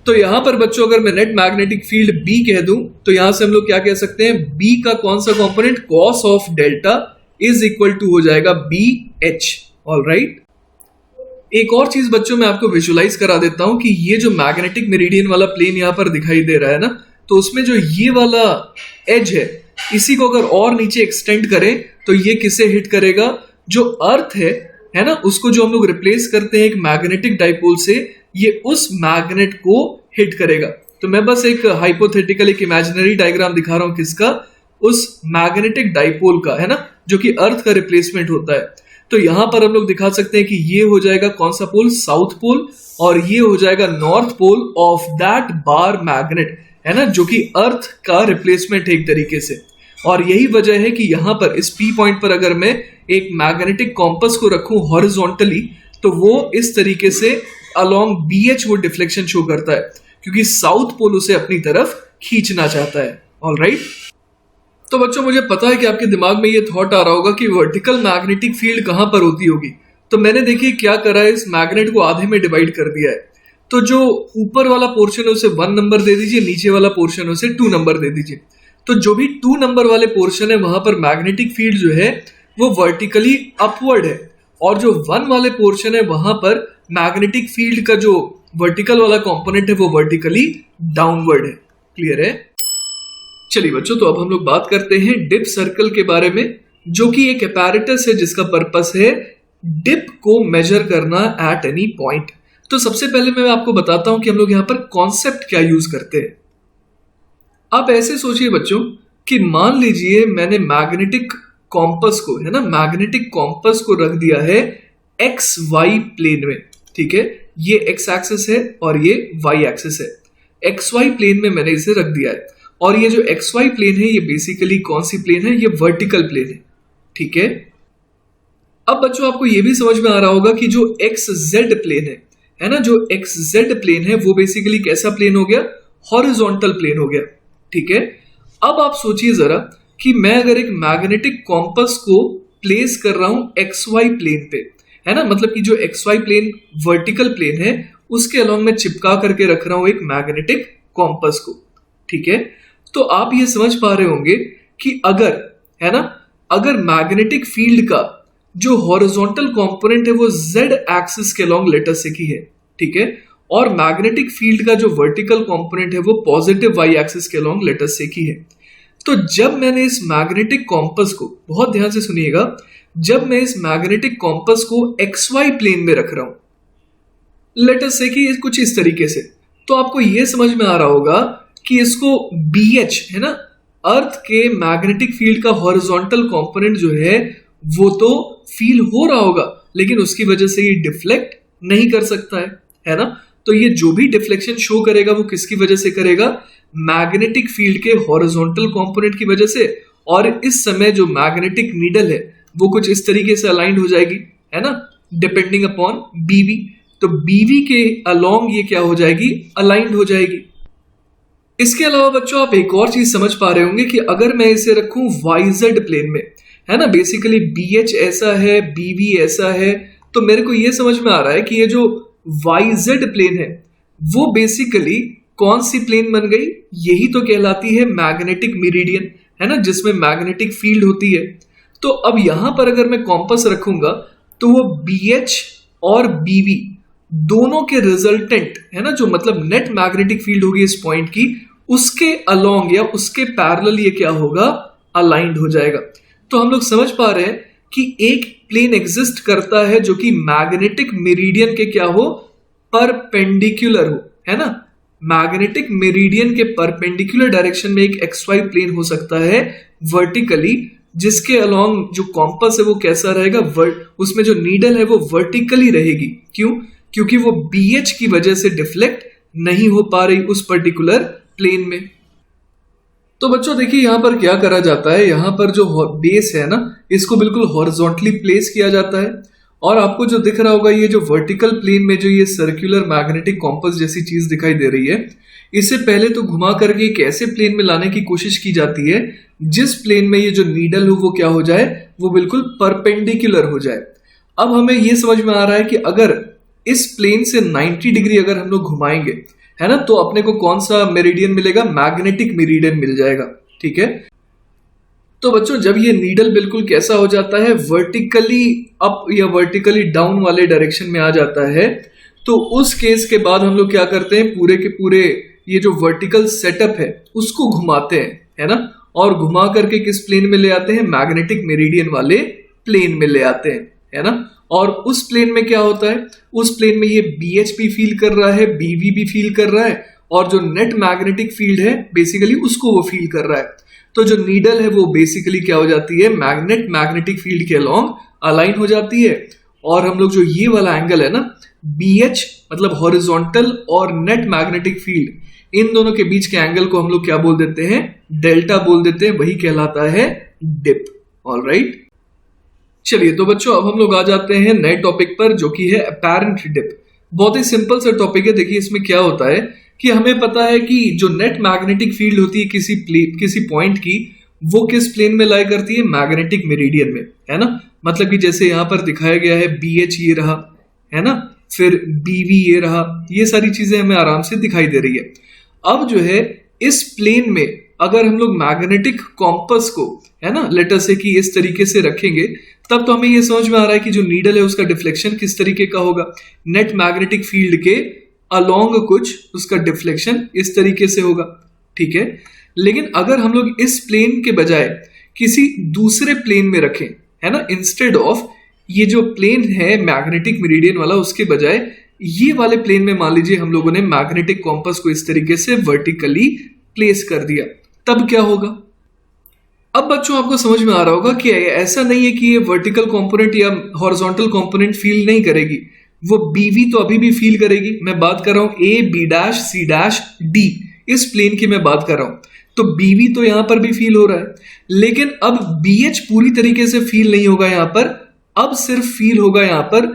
तो यहां पर बच्चों अगर मैं नेट मैग्नेटिक फील्ड B कह दूं तो यहां से हम लोग क्या कह सकते हैं, B का कौन सा component, cos of delta is equal to हो जाएगा BH। ऑलराइट, एक और चीज बच्चों मैं आपको विजुलाइज करा देता हूं कि ये जो मैग्नेटिक मेरिडियन वाला प्लेन यहां पर दिखाई दे रहा है ना, तो उसमें जो ये वाला एज है, इसी को अगर और नीचे एक्सटेंड करें तो ये किसे हिट करेगा, जो अर्थ है ना, उसको जो हम लोग रिप्लेस करते हैं एक मैग्नेटिक डाइपोल से, ये उस मैग्नेट को हिट करेगा। तो मैं बस एक हाइपोथेटिकल एक इमेजिनरी डायग्राम दिखा रहा हूं, किसका, उस मैग्नेटिक डाइपोल का, है ना, जो कि अर्थ का रिप्लेसमेंट होता है। तो यहां पर हम लोग दिखा सकते हैं कि ये हो जाएगा कौन सा पोल, साउथ पोल, और ये हो जाएगा north pole of that bar magnet, है ना, जो कि अर्थ का रिप्लेसमेंट है एक तरीके से। और यही वजह है कि यहां पर इस P पॉइंट पर अगर मैं एक मैग्नेटिक कॉम्पस को रखूं हॉरिजॉन्टली, तो वो इस तरीके से अलोंग BH वो डिफ्लेक्शन शो करता है, क्योंकि साउथ पोल उसे अपनी तरफ खींचना चाहता है। ऑलराइट, तो बच्चों मुझे पता है कि आपके दिमाग में ये थॉट आ रहा होगा कि वर्टिकल मैग्नेटिक फील्ड कहां पर होती होगी। तो मैंने देखिए क्या करा है, इस मैग्नेट को आधे में डिवाइड कर दिया है। तो जो ऊपर वाला पोर्शन है उसे 1 नंबर दे दीजिए, नीचे वाला पोर्शन है उसे 2 नंबर दे दीजिए। तो जो भी 2 नंबर वाले पोर्शन है वहां पर मैग्नेटिक फील्ड जो है वो वर्टिकली अपवर्ड है, और जो 1 वाले पोर्शन है वहां पर मैग्नेटिक फील्ड का जो वर्टिकल वाला कंपोनेंट है वो वर्टिकली डाउनवर्ड है। क्लियर है? चलिए बच्चों, तो अब हम लोग बात करते हैं डिप सर्कल के बारे में, जो कि एक apparatus है जिसका पर्पस है डिप को मेजर करना एट एनी पॉइंट। तो सबसे पहले मैं आपको बताता हूं कि हम लोग यहां पर कॉन्सेप्ट क्या यूज करते हैं। आप ऐसे सोचिए बच्चों कि मान लीजिए मैंने मैग्नेटिक कॉम्पस को, है ना, मैग्नेटिक कॉम्पस को रख दिया है एक्स वाई प्लेन में। ठीक है, ये एक्स एक्सिस है और ये वाई एक्सिस है। एक्स वाई प्लेन में मैंने इसे रख दिया है, और ये जो एक्स वाई प्लेन है ये बेसिकली कौन सी प्लेन है, ये वर्टिकल प्लेन है। ठीक है, अब बच्चों आपको ये भी समझ में आ रहा होगा कि जो एक्स जेड प्लेन है ना, जो एक्स जेड प्लेन है वो बेसिकली कैसा प्लेन हो गया, हॉरिजॉन्टल प्लेन हो गया। ठीक है, अब आप सोचिए जरा कि मैं अगर एक मैग्नेटिक कॉम्पस को प्लेस कर रहा हूं एक्स वाई प्लेन पे, है ना, मतलब कि जो X Y plane vertical plane है उसके अलोंग में चिपका करके रख रहा हूं एक मैग्नेटिक कॉम्पस को। ठीक है, तो आप ये समझ पा रहे होंगे कि अगर, है ना, अगर मैग्नेटिक फील्ड का जो हॉरिजॉन्टल कंपोनेंट है वो जेड एक्सिस के अलोंग लेटर से की है, ठीक है, और मैग्नेटिक फील्ड का जो वर्टिकल कंपोनेंट है वो पॉजिटिव वाई एक्सिस के अलोंग लेटर से की है, तो जब मैंने इस मैग्नेटिक कॉम्पस को, बहुत ध्यान से सुनिएगा, जब मैं इस मैग्नेटिक कॉम्पस को एक्स वाई प्लेन में रख रहा हूं लेटर से कि कुछ इस तरीके से, तो आपको यह समझ में आ रहा होगा कि इसको BH, है ना, अर्थ के मैग्नेटिक फील्ड का हॉरिजॉन्टल कंपोनेंट जो है वो तो फील हो रहा होगा, लेकिन उसकी वजह से ये डिफ्लेक्ट नहीं कर सकता है ना। तो ये जो भी डिफ्लेक्शन शो करेगा वो किसकी वजह से करेगा, मैग्नेटिक फील्ड के हॉरिजॉन्टल कंपोनेंट की वजह से। और इस समय जो मैग्नेटिक नीडल है वो कुछ इस तरीके से अलाइंड हो जाएगी, है ना, डिपेंडिंग अपॉन BV। तो BV के अलोंग ये क्या हो जाएगी, अलाइंड हो जाएगी। इसके अलावा बच्चों आप एक और चीज समझ पा रहे होंगे कि अगर मैं इसे रखूं YZ प्लेन में, है ना, बेसिकली BH ऐसा है, BV ऐसा है, तो मेरे को यह समझ में आ रहा है कि ये जो YZ प्लेन है वो बेसिकली कौन सी प्लेन बन गई, यही तो कहलाती है मैग्नेटिक मेरिडियन, है ना, जिसमें मैग्नेटिक फील्ड होती है। तो अब यहां पर अगर मैं कॉम्पस रखूंगा तो वो BH और BV दोनों के रिजल्टेंट, है ना, जो मतलब नेट मैग्नेटिक फील्ड होगी इस पॉइंट की, उसके अलोंग या उसके पैरेलल ये क्या होगा, अलाइंड हो जाएगा। तो हम लोग समझ पा रहे हैं कि एक प्लेन एग्जिस्ट करता है जो कि मैग्नेटिक मेरिडियन के क्या हो, परपेंडिकुलर हो, है ना, मैग्नेटिक मेरिडियन के परपेंडिकुलर डायरेक्शन में एक XY प्लेन हो सकता है वर्टिकली, जिसके अलोंग जो कॉम्पस है वो कैसा रहेगा, उसमें जो नीडल है वो वर्टिकली रहेगी। क्यों? क्योंकि वो BH की वजह से डिफ्लेक्ट नहीं हो पा रही उस पर्टिकुलर प्लेन में। तो बच्चों देखिए यहां पर क्या करा जाता है, यहां पर जो बेस है ना इसको बिल्कुल हॉरिजॉन्टली प्लेस किया जाता है, और आपको जो दिख रहा होगा ये जो वर्टिकल प्लेन में जो ये सर्कुलर मैग्नेटिक कॉम्पस जैसी चीज दिखाई दे रही है, इससे पहले तो घुमा करके एक ऐसे प्लेन में लाने की कोशिश की जाती है जिस प्लेन में ये जो नीडल हो वो क्या हो जाए, वो बिल्कुल परपेंडिकुलर हो जाए। अब हमें ये समझ में आ रहा है कि अगर इस प्लेन से 90 डिग्री अगर हम लोग घुमाएंगे, है ना, तो अपने को कौन सा मेरिडियन मिलेगा, मैग्नेटिक मेरिडियन मिल जाएगा। ठीक है, तो बच्चों जब ये नीडल बिल्कुल कैसा हो जाता है, वर्टिकली अप या वर्टिकली डाउन वाले डायरेक्शन में आ जाता है, तो उस केस के बाद हम लोग क्या करते हैं, पूरे के पूरे ये जो वर्टिकल सेटअप है उसको घुमाते हैं, है ना, और घुमा करके किस प्लेन में ले आते हैं, मैग्नेटिक मेरिडियन वाले प्लेन में ले आते हैं, है ना। और उस प्लेन में क्या होता है, उस प्लेन में ये BH भी फील कर रहा है, BV भी फील कर रहा है, और जो नेट मैग्नेटिक फील्ड है बेसिकली उसको वो फील कर रहा है। तो जो नीडल है वो बेसिकली क्या हो जाती है, मैग्नेटिक फील्ड के अलोंग अलाइन हो जाती है। और हम लोग जो ये वाला एंगल है ना, BH मतलब हॉरिजॉन्टल और नेट मैग्नेटिक फील्ड, इन दोनों के बीच के एंगल को हम लोग क्या बोल देते हैं, डेल्टा बोल देते हैं, वही कहलाता है डिप। ऑलराइट, चलिए तो बच्चों अब हम लोग आ जाते हैं नए टॉपिक पर जो कि है अपैरेंट डिप। बहुत ही सिंपल सा टॉपिक है। देखिए इसमें क्या होता है कि हमें पता है कि जो नेट मैग्नेटिक फील्ड होती है किसी पॉइंट की, वो किस प्लेन में लाई करती है, मैग्नेटिक मेरिडियन में, है ना। मतलब कि जैसे यहाँ पर दिखाया गया है BH ये रहा, है ना, फिर BV ये रहा, ये सारी चीजें हमें आराम से दिखाई दे रही है। अब जो है इस प्लेन में अगर हम लोग मैग्नेटिक कॉम्पस को, है ना, लेटर से कि इस तरीके से रखेंगे, तब तो हमें ये समझ में आ रहा है कि जो नीडल है उसका डिफ्लेक्शन किस तरीके का होगा, नेट मैग्नेटिक फील्ड के अलोंग कुछ उसका डिफ्लेक्शन इस तरीके से होगा। ठीक है, लेकिन अगर हम लोग इस प्लेन के बजाय किसी दूसरे प्लेन में रखें, है ना, इंस्टेड ऑफ ये जो प्लेन है मैग्नेटिक मेरिडियन वाला, उसके बजाय ये वाले प्लेन में मान लीजिए हम लोगों ने मैग्नेटिक कॉम्पस को इस तरीके से वर्टिकली प्लेस कर दिया, तब क्या होगा। अब बच्चों आपको समझ में आ रहा होगा कि ऐसा नहीं है कि ये वर्टिकल कंपोनेंट या हॉरिजॉन्टल कंपोनेंट फील नहीं करेगी, वो BV तो अभी भी फील करेगी। मैं बात कर रहा हूं A, B', C', D, इस प्लेन की मैं बात कर रहा हूं, तो BV तो यहां पर भी फील हो रहा है, लेकिन अब BH पूरी तरीके से फील नहीं होगा यहां पर, अब सिर्फ फील होगा यहां पर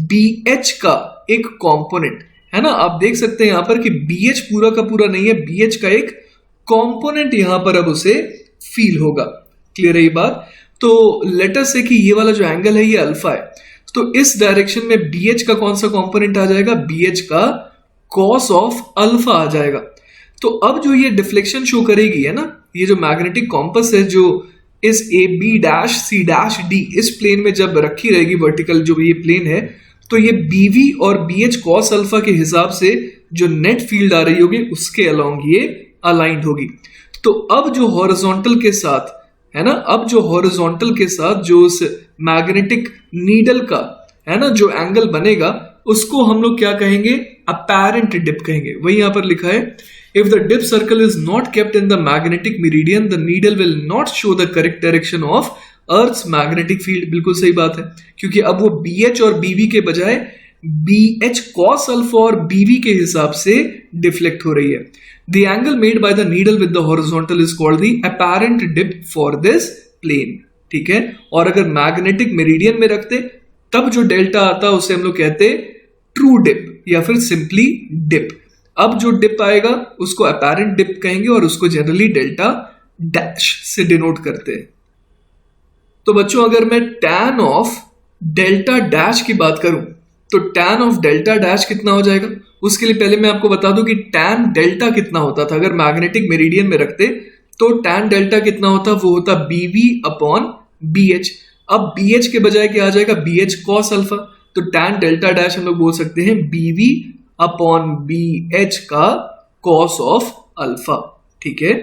BH का एक कंपोनेंट, है ना। आप देख सकते हैं यहां पर कि BH पूरा का पूरा नहीं है, BH का एक कंपोनेंट यहां पर अब उसे फील होगा। क्लियर है ये बात। तो लेटर से कि ये वाला जो एंगल है ये अल्फा है, तो इस डायरेक्शन में BH का कौन सा कंपोनेंट आ जाएगा, BH का कॉस ऑफ अल्फा आ जाएगा। तो अब जो ये डिफ्लेक्शन शो करेगी, है ना, ये जो मैग्नेटिक कॉम्पस है जो इस A, B', C', D इस प्लेन में जब रखी रहेगी, वर्टिकल जो ये प्लेन है, तो ये BV और BH कॉस अल्फा के हिसाब से जो नेट फील्ड आ रही होगी उसके अलोंग ये अलाइंड होगी। तो अब जो हॉरिजॉन्टल के साथ, है ना, अब जो हॉरिजॉन्टल के साथ जो उस मैग्नेटिक नीडल का, है ना, जो एंगल बनेगा उसको हम लोग क्या कहेंगे, अपैरेंट डिप कहेंगे। वही यहां पर लिखा है, if the dip circle is not kept in the magnetic meridian the needle will not show the correct direction of earth's magnetic field. बिल्कुल सही बात है, क्योंकि अब वो BH और BV के बजाय BH cos अल्फा और BV के हिसाब से डिफ्लेक्ट हो रही है। The angle made by the needle with the horizontal is called the apparent dip for this plane। ठीक है, और अगर मैग्नेटिक मेरिडियन में रखते तब जो डेल्टा आता उसे हम लोग कहते ट्रू डिप या फिर सिंपली डिप। अब जो डिप आएगा उसको अपैरेंट डिप कहेंगे और उसको जनरली डेल्टा डैश से डिनोट करते हैं। तो बच्चों अगर मैं tan ऑफ डेल्टा डैश की बात करूं तो tan ऑफ डेल्टा डैश कितना हो जाएगा, उसके लिए पहले मैं आपको बता दूं कि tan डेल्टा कितना होता था अगर मैग्नेटिक मेरिडियन में रखते, तो tan डेल्टा कितना होता, वो होता BV अपॉन BH। अब BH के बजाय क्या आ जाएगा, BH cos अल्फा, तो tan डेल्टा डैश हम लोग बोल सकते हैं BV अपॉन BH का cos ऑफ अल्फा। ठीक है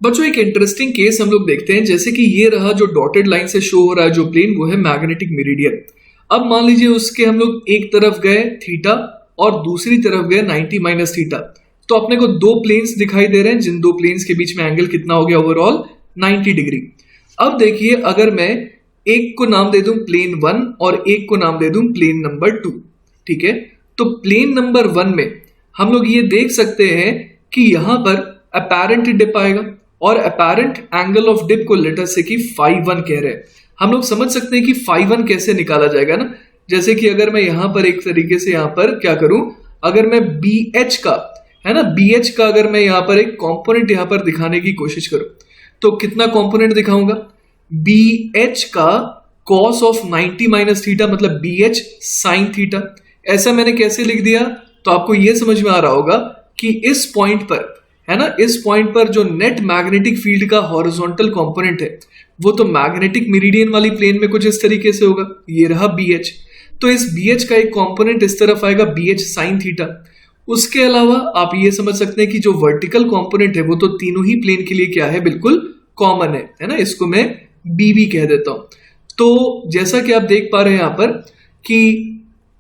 बच्चों, एक इंटरेस्टिंग केस हम लोग देखते हैं, जैसे कि ये रहा जो डॉटेड लाइन से शो हो रहा है जो प्लेन, वो है मैग्नेटिक मेरिडियन। अब मान लीजिए उसके हम लोग एक तरफ गए थीटा और दूसरी तरफ गए 90 माइनस थीटा, तो अपने को दो प्लेन्स दिखाई दे रहे हैं, जिन दो प्लेन्स के बीच में एंगल कितना हो गया ओवरऑल 90 डिग्री। अब देखिए अगर मैं एक को नाम दे दूं प्लेन 1 और एक को नाम दे दूं प्लेन नंबर 2, ठीक है, तो प्लेन नंबर 1 में हम लोग ये देख सकते हैं कि यहां पर अपैरेंट डिप आएगा और अपैरेंट एंगल ऑफ डिप को लेटर से कि phi 1 कह रहे हैं। हम लोग समझ सकते हैं कि φ1 कैसे निकाला जाएगा ना। जैसे कि अगर मैं यहां पर एक तरीके से यहां पर क्या करूं, अगर मैं BH का है ना, BH का अगर मैं यहां पर एक कंपोनेंट यहां पर दिखाने की कोशिश करूं तो कितना कंपोनेंट दिखाऊंगा, BH का cos ऑफ 90 माइनस थीटा मतलब BH साइन थीटा। ऐसा मैंने कैसे लिख दिया, तो आपको यह समझ में आ रहा होगा कि इस पॉइंट पर है ना, इस पॉइंट पर जो नेट मैग्नेटिक फील्ड का हॉरिजॉन्टल कंपोनेंट है वो तो मैग्नेटिक मेरिडियन वाली प्लेन में कुछ इस तरीके से होगा, ये रहा BH। तो इस BH का एक कंपोनेंट इस तरफ आएगा BH साइन थीटा। उसके अलावा आप ये समझ सकते हैं कि जो वर्टिकल कंपोनेंट है वो तो तीनों ही प्लेन के लिए क्या है, बिल्कुल कॉमन है ना, इसको मैं BB कह देता हूं। तो जैसा कि आप देख पा रहे हैं यहां पर कि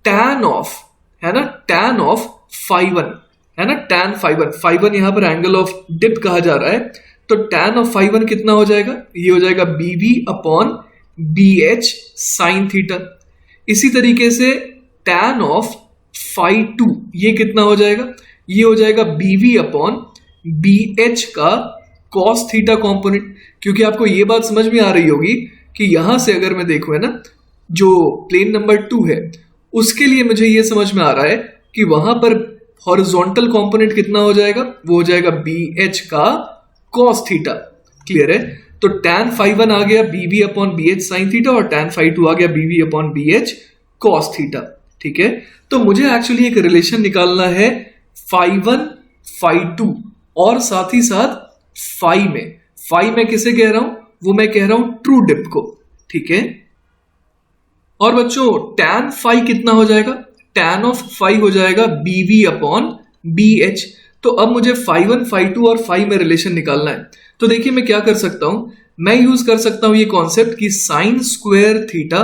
tan ऑफ है ना, tan ऑफ φ1 है ना, tan φ1 यहां पर एंगल ऑफ डिप कहा जा रहा है, तो tan ऑफ φ1 कितना हो जाएगा, ये हो जाएगा BB upon BH sine theta. इसी तरीके से tan ऑफ φ2 ये कितना हो जाएगा, ये हो जाएगा BB अपॉन BH का cos थीटा कंपोनेंट। क्योंकि आपको ये बात समझ में आ रही होगी कि यहां से अगर मैं देखूं है ना, जो प्लेन नंबर 2 है उसके लिए मुझे ये समझ में आ रहा है कि वहां पर हॉरिजॉन्टल कंपोनेंट कितना हो जाएगा, वो हो जाएगा BH का cos थीटा। क्लियर है, तो tan φ1 आ गया BB upon BH sine theta और tan φ2 आ गया BB upon BH cos theta. ठीक है, तो मुझे एक्चुअली एक रिलेशन निकालना है φ1 φ2 और साथ ही साथ फाई में किसे कह रहा हूं, वो मैं कह रहा हूं ट्रू डिप को। ठीक है, और बच्चों tan फाई कितना हो जाएगा, tan ऑफ फाई हो जाएगा BB अपॉन BH। तो अब मुझे φ1 φ2 और फाई में रिलेशन निकालना है। तो देखिए मैं क्या कर सकता हूं, मैं यूज कर सकता हूं ये कॉन्सेप्ट कि sine square theta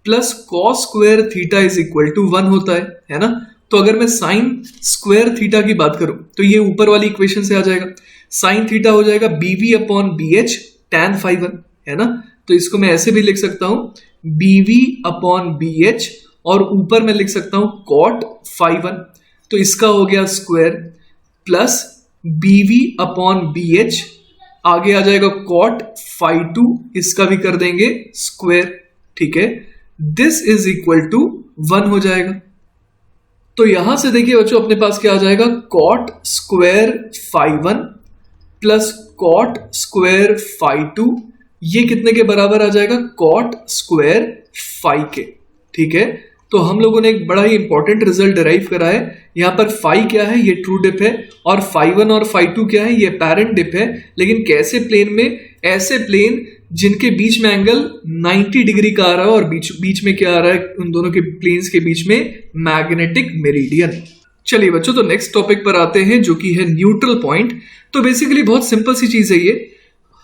plus cos square theta is equal to 1 होता है ना। तो अगर मैं साइन स्क्वायर थीटा की बात करूं तो ये ऊपर वाली इक्वेशन से आ जाएगा, साइन थीटा हो जाएगा BB अपॉन BH tan φ1 है ना। तो इसको मैं ऐसे भी लिख सकता हूं BB अपॉन BH और ऊपर मैं लिख सकता हूं cot φ1, तो इसका हो गया square plus BB upon BH आगे आ जाएगा cot φ2, इसका भी कर देंगे स्क्वायर। ठीक है, दिस इज इक्वल टू 1 हो जाएगा। तो यहां से देखिए बच्चों अपने पास क्या आ जाएगा, cot square φ1 plus cot square φ2, ये कितने के बराबर आ जाएगा, cot स्क्वायर फाई के। ठीक है, तो हम लोगों ने एक बड़ा ही इंपॉर्टेंट रिजल्ट डिराइव करा है। यहां पर फाई क्या है, ये ट्रू डिप है, और φ1 और φ2 क्या है, ये पैरेंट डिप है। लेकिन कैसे प्लेन में, ऐसे प्लेन जिनके बीच में एंगल 90 डिग्री का आ रहा है और बीच में क्या आ रहा है, उन दोनों के प्लेन्स के बीच में मैग्नेटिक मेरिडियन। चलिए बच्चों, तो नेक्स्ट टॉपिक पर आते हैं जो कि है न्यूट्रल पॉइंट। तो बेसिकली बहुत सिंपल सी चीज है ये।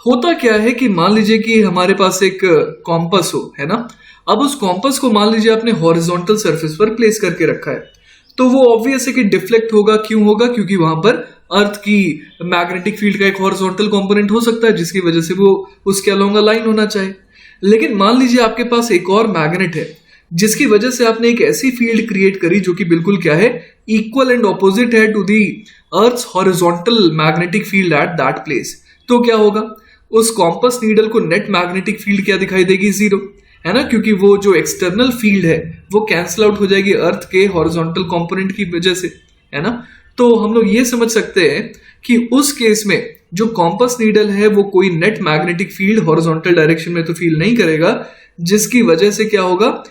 होता क्या है कि मान लीजिए कि हमारे पास एक कॉम्पस हो है ना, अब उस कॉम्पस को मान लीजिए आपने हॉरिजॉन्टल सरफेस पर प्लेस करके रखा है, तो वो ऑब्वियस है कि डिफ्लेक्ट होगा। क्यों होगा, क्योंकि वहां पर अर्थ की मैग्नेटिक फील्ड का एक हॉरिजॉन्टल कंपोनेंट हो सकता है जिसकी वजह से वो उसके अलोंग अलाइन होना चाहिए। लेकिन मान लीजिए आपके पास एक और मैग्नेट है जिसकी वजह से आपने एक ऐसी फील्ड क्रिएट करी जो कि बिल्कुल क्या है, इक्वल एंड ऑपोजिट है to the earth's horizontal magnetic field at that place. तो क्या होगा, उस कॉम्पस नीडल को नेट मैग्नेटिक फील्ड क्या दिखाई देगी, 0 है ना, क्योंकि वो जो एक्सटर्नल फील्ड है वो कैंसल आउट हो जाएगी अर्थ के हॉरिजॉन्टल कंपोनेंट की वजह से, है ना। तो हम लोग ये समझ सकते हैं कि उस केस में जो कॉम्पस नीडल है वो कोई net magnetic field horizontal direction में तो फील नहीं करेगा, जिसकी वजह से क्या होगा,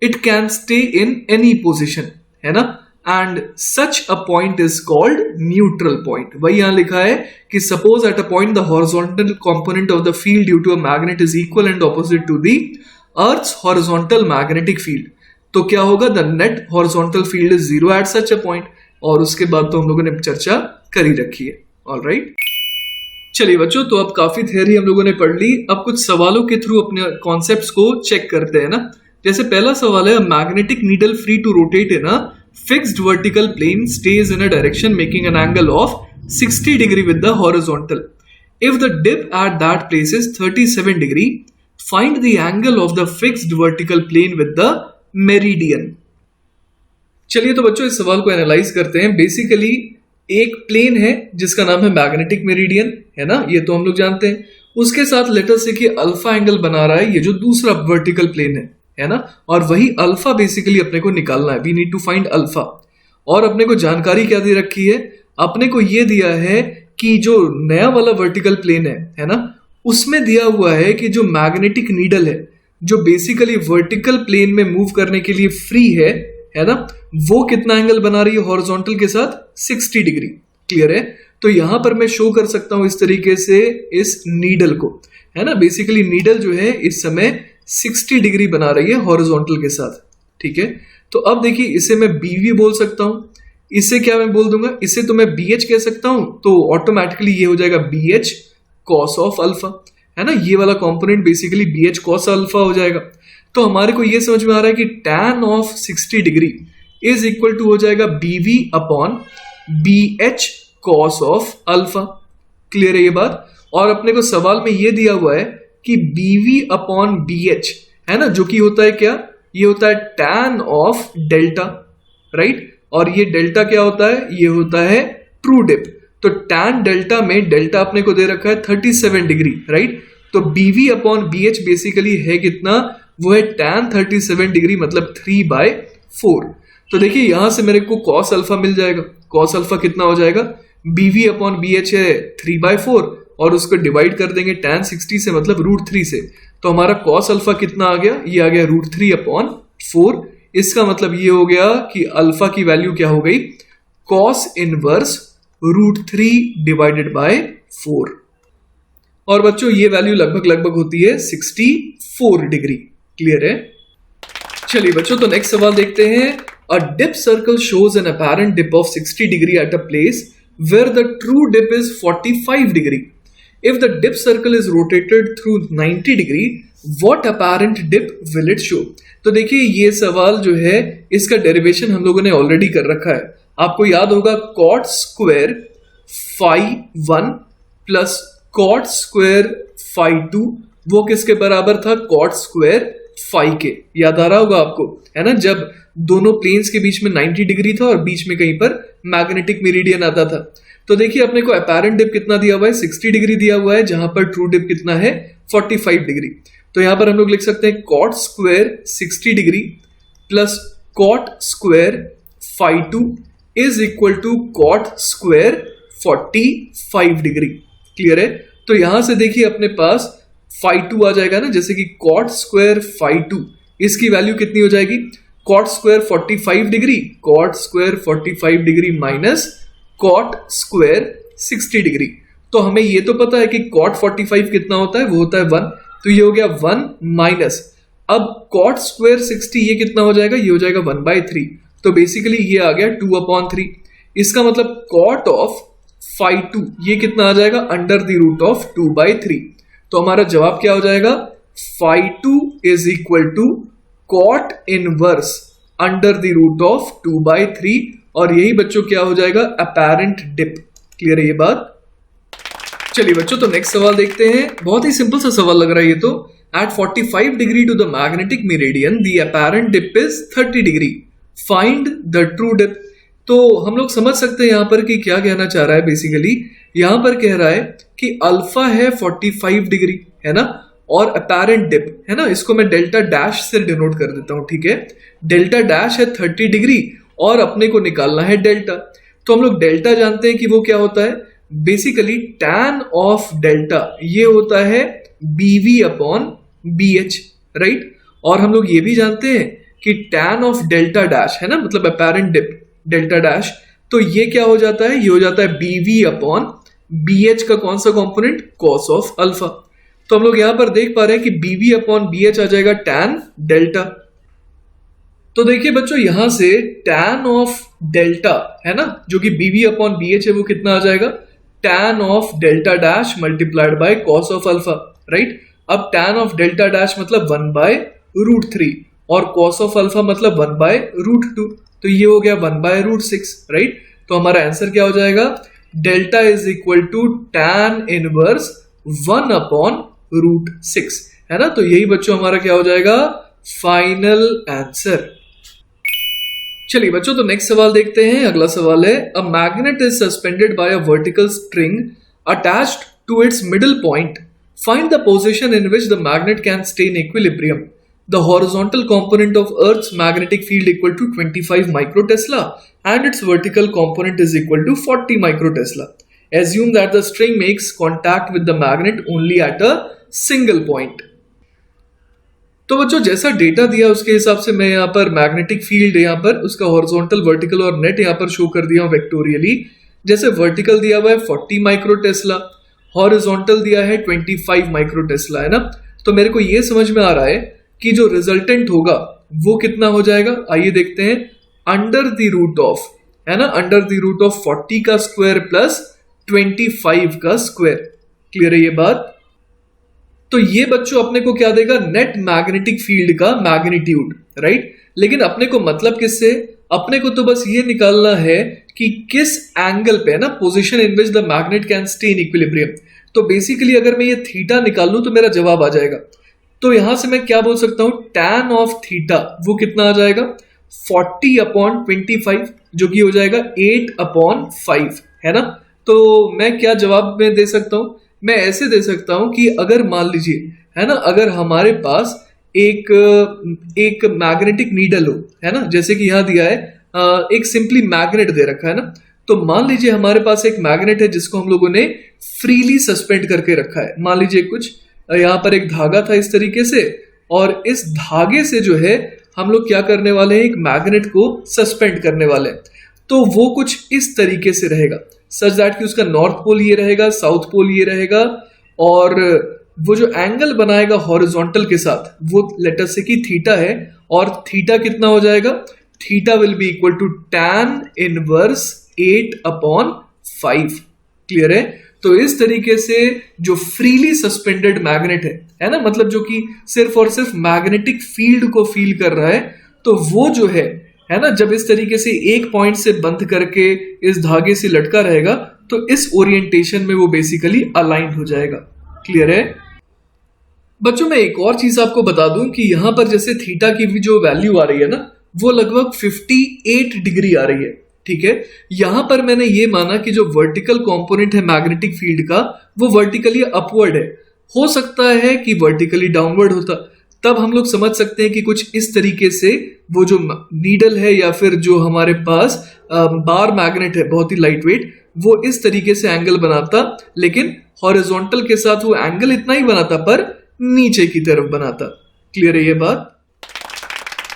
it can stay in any position, है ना। And such a point is called neutral point. वही यहां लिखा है कि suppose at a point the horizontal component of the field due to a magnet is equal and opposite to the earth's horizontal magnetic field. तो क्या होगा, the net horizontal field is 0 at such a point. और उसके बाद तो हम लोगों ने चर्चा करी रखी है। ऑलराइट, चलिए बच्चों, तो अब काफी थ्योरी हम लोगों ने पढ़ ली। अब कुछ सवालों के थ्रू अपने कॉन्सेप्ट्स को चेक करते हैं ना। जैसे पहला सवाल है, magnetic needle free to rotate in a fixed vertical plane stays in a direction making an angle of 60 degree with the horizontal. If the dip at that place is 37 degree, find the angle of the fixed vertical plane with the meridian. चलिए तो बच्चों इस सवाल को analyse करते हैं। Basically एक plane है जिसका नाम है मैग्नेटिक मेरिडियन, है ना, ये तो हम लोग जानते हैं। उसके साथ लेटर से कि अल्फा एंगल बना रहा है ये जो दूसरा वर्टिकल प्लेन है ना, और वही अल्फा बेसिकली अपने को निकालना है, we need to find alpha. और अपने को जानकारी क्या दे रखी है, अपने को ये दिया है कि जो नया वाला वर्टिकल प्लेन है ना, उसमें दिया हुआ है कि जो मैग्नेटिक नीडल है जो बेसिकली वर्टिकल प्लेन में मूव करने के लिए फ्री है ना, वो कितना एंगल बना रही है हॉरिजॉन्टल के साथ, 60 डिग्री। क्लियर है? तो यहां पर मैं शो कर सकता हूं इस तरीके से इस नीडल को, है ना। बेसिकली नीडल जो है इस समय 60 डिग्री बना रही है हॉरिजॉन्टल के साथ। ठीक है, तो अब देखिए इसे मैं बीवी बोल सकता हूं, इसे क्या मैं बोल दूंगा, इसे तो मैं BH कह सकता हूं, तो ऑटोमेटिकली ये हो जाएगा BH कॉस ऑफ अल्फा, है ना। ये वाला component basically BH cos alpha हो जाएगा। तो हमारे को ये समझ में आ रहा है कि tan of 60 degree is equal to हो जाएगा BV upon BH cos of alpha. Clear है ये बात? और अपने को सवाल में ये दिया हुआ है कि BV अपॉन BH, है ना, जो कि होता है क्या, ये होता है tan ऑफ डेल्टा, राइट। और ये डेल्टा क्या होता है, ये होता है ट्रू डिप। तो tan डेल्टा में डेल्टा अपने को दे रखा है 37 डिग्री, राइट। तो BV अपॉन BH बेसिकली है कितना, वो है tan 37 डिग्री, मतलब 3/4। तो देखिए यहां से मेरे को cos अल्फा मिल जाएगा। cos अल्फा कितना हो जाएगा, BV अपॉन BH है 3/4 और उसको डिवाइड कर देंगे tan 60 से, मतलब √3 से। तो हमारा cos अल्फा कितना आ गया, ये आ गया √3/4। इसका मतलब ये हो गया कि अल्फा की वैल्यू क्या हो गई, cos इनवर्स √3 डिवाइडेड बाय 4। और बच्चों ये वैल्यू लगभग होती है 64 डिग्री। क्लियर है? चलिए बच्चों, तो नेक्स्ट सवाल देखते हैं। A dip circle shows an apparent dip of 60 degree at a place where the true dip is 45 degree. If the dip circle is rotated through 90 degree, what apparent dip will it show? तो देखिए ये सवाल जो है इसका derivation हम लोगों ने ऑलरेडी कर रखा है। आपको याद होगा cot square phi 1 plus cot square phi 2 वो किसके बराबर था, cot स्क्वायर phi के। याद आ रहा होगा आपको, है ना, जब दोनों प्लेन्स के बीच में 90 डिग्री था और बीच में कहीं पर मैग्नेटिक मेरिडियन आता था। तो देखिए अपने को अपैरेंट डिप कितना दिया हुआ है, 60 डिग्री दिया हुआ है, जहां पर ट्रू डिप कितना है 45 डिग्री। तो यहां पर हम लोग लिख सकते हैं cot square 60 degree plus cot square phi 2 is equal to cot square 45 degree. Clear है? तो यहां से देखिए अपने पास phi 2 आ जाएगा ना, जैसे कि cot स्क्वायर phi 2 इसकी वैल्यू कितनी हो जाएगी, cot square 45 degree, cot square 45 degree minus cot square 60 degree. तो हमें ये तो पता है कि cot 45 कितना होता है, वो होता है 1। तो ये हो गया 1 माइनस, अब cot स्क्वायर 60 ये कितना हो जाएगा, ये हो जाएगा 1/3। तो बेसिकली ये आ गया 2/3। इसका मतलब cot ऑफ phi 2 ये कितना आ जाएगा, अंडर द रूट ऑफ 2/3। तो हमारा जवाब क्या हो जाएगा, phi 2 is equal to cot inverse under the root of 2/3। और यही बच्चों क्या हो जाएगा, अपैरेंट डिप। क्लियर है ये बात? चलिए बच्चों, तो नेक्स्ट सवाल देखते हैं। बहुत ही सिंपल सा सवाल लग रहा है ये तो। At 45 degree to the magnetic meridian the apparent dip is 30 degree, find the true dip. तो हम लोग समझ सकते हैं यहाँ पर कि क्या कहना चाह रहा है। बेसिकली यहाँ पर कह रहा है कि अल्फा है 45 डिग्री, है ना, और अपैरेंट डिप है ना, इसको मैं डेल्टा डैश से डिनोट कर देता हूं। ठीक है, डेल्टा डैश है 30 डिग्री और अपने को निकालना है डेल्टा। तो हम लोग डेल्टा जानते हैं कि वो क्या होता है, बेसिकली tan ऑफ डेल्टा ये होता है BV अपॉन BH, राइट। और हम लोग ये भी जानते हैं कि tan ऑफ डेल्टा डैश है ना, मतलब अपैरेंट डिप डेल्टा डैश, तो ये क्या हो जाता है, ये हो जाता है BV अपॉन BH का कौन सा कॉम्पोनेंट, cos ऑफ अल्फा। तो हम लोग यहां पर देख पा रहे हैं कि BV अपॉन BH आ जाएगा tan डेल्टा। तो देखिए बच्चों यहां से tan ऑफ डेल्टा है ना, जो कि BV अपॉन BH है, वो कितना आ जाएगा, tan of delta dash multiplied by cos of alpha, right. अब tan ऑफ डेल्टा डैश मतलब 1/√3 और cos ऑफ अल्फा मतलब 1/√2, तो ये हो गया 1/√6, राइट। तो हमारा आंसर क्या हो जाएगा, delta is equal to tan inverse 1/√6, है ना। तो यही बच्चों हमारा क्या हो जाएगा, फाइनल आंसर। चलिए बच्चों, तो नेक्स्ट सवाल देखते हैं। अगला सवाल है, a magnet is suspended by a vertical string attached to its middle point Find the position in which the magnet can stay in equilibrium. The horizontal component of Earth's magnetic field equal to 25 microtesla and its vertical component is equal to 40 microtesla. Assume that the string makes contact with the magnet only at a single point. तो बच्चों जैसा data दिया उसके हिसाब से मैं यहाँ पर मैग्नेटिक फील्ड यहाँ पर उसका हॉरिजॉन्टल, वर्टिकल और नेट यहाँ पर शो कर दिया हूँ वेक्टोरियली। जैसे वर्टिकल दिया हुआ है 40 माइक्रोटेस्ला, हॉरिजॉन्टल दिया है 25 माइक्रोटेस्ला, है ना। तो मेरे को ये समझ में आ रहा है कि जो रिजल्टेंट होगा वो कितना हो जाएगा। आइए देखते हैं। अंडर द रूट ऑफ, है ना, अंडर द रूट ऑफ 40 का स्क्वायर प्लस 25 का स्क्वायर। क्लियर है ये बात। तो ये बच्चों अपने को क्या देगा, नेट मैग्नेटिक फील्ड का मैग्नीट्यूड, राइट। लेकिन अपने को मतलब किससे, अपने को तो बस ये निकालना है कि किस एंगल पे, है ना, position in which the magnet can stay in equilibrium. तो बेसिकली अगर मैं ये थीटा निकाल लूं तो मेरा जवाब आ जाएगा। तो यहां से मैं क्या बोल सकता हूं, tan ऑफ थीटा वो कितना आ जाएगा 40/25, जो कि हो जाएगा 8/5, है ना। तो मैं क्या जवाब में दे सकता हूं, मैं ऐसे दे सकता हूं कि अगर मान लीजिए, है ना, अगर हमारे पास एक मैग्नेटिक नीडल हो, है ना, जैसे कि यहां दिया है एक सिंपली मैग्नेट दे रखा है ना। तो मान लीजिए हमारे पास एक मैग्नेट है जिसको हम लोगों ने फ्रीली सस्पेंड करके रखा है। मान लीजिए कुछ यहाँ पर एक धागा था इस तरीके से, और इस धागे से जो है हम लोग क्या करने वाले हैं, एक मैग्नेट को सस्पेंड करने वाले हैं। तो वो कुछ इस तरीके से रहेगा, सच दैट कि उसका नॉर्थ पोल ये रहेगा, साउथ पोल ये रहेगा, और वो जो एंगल बनाएगा हॉरिजॉन्टल के साथ वो लेटर से कि थीटा है, और थीटा कितना हो जाएगा, theta will be equal to tan inverse 8/5। Clear है। तो इस तरीके से जो फ्रीली सस्पेंडेड मैग्नेट है ना, मतलब जो कि सिर्फ और सिर्फ मैग्नेटिक फील्ड को फील कर रहा है, तो वो जो है ना, जब इस तरीके से एक पॉइंट से बंद करके इस धागे से लटका रहेगा तो इस ओरिएंटेशन में वो बेसिकली अलाइंड हो जाएगा। क्लियर है बच्चों। मैं एक और चीज आपको बता दूं कि यहां पर जैसे थीटा की भी जो वैल्यू आ रही है ना, वो लगभग 58 डिग्री आ रही है। ठीक है, यहां पर मैंने ये माना कि जो वर्टिकल कंपोनेंट है मैग्नेटिक फील्ड का वो वर्टिकली अपवर्ड है। हो सकता है कि वर्टिकली डाउनवर्ड होता, तब हम लोग समझ सकते हैं कि कुछ इस तरीके से वो जो नीडल है या फिर जो हमारे पास बार मैग्नेट है बहुत ही लाइट वेट, वो इस तरीके से एंगल बनाता, लेकिन हॉरिजॉन्टल के साथ वो एंगल इतना ही बनाता पर नीचे की तरफ बनाता। क्लियर है ये बात।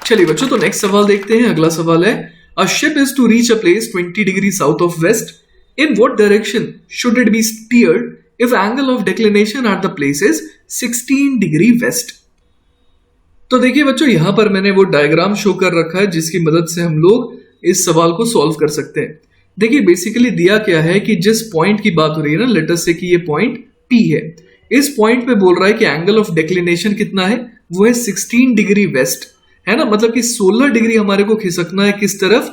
चलिए बच्चों, तो नेक्स्ट सवाल देखते हैं। अगला सवाल है, a ship is to reach a place 20 degree south of west, in what direction should it be steered if angle of declination at the place is 16 degree west. तो देखिए बच्चों, यहां पर मैंने वो डायग्राम शो कर रखा है जिसकी मदद से हम लोग इस सवाल को सॉल्व कर सकते हैं। देखिए बेसिकली दिया क्या है कि जिस पॉइंट की बात हो रही है ना, लेटर से कि ये पॉइंट P है, इस पॉइंट पे बोल रहा है कि एंगल ऑफ डिक्लिनेशन कितना है, वो है 16 डिग्री वेस्ट, है ना। मतलब कि 16 डिग्री हमारे को खिसकना है किस तरफ,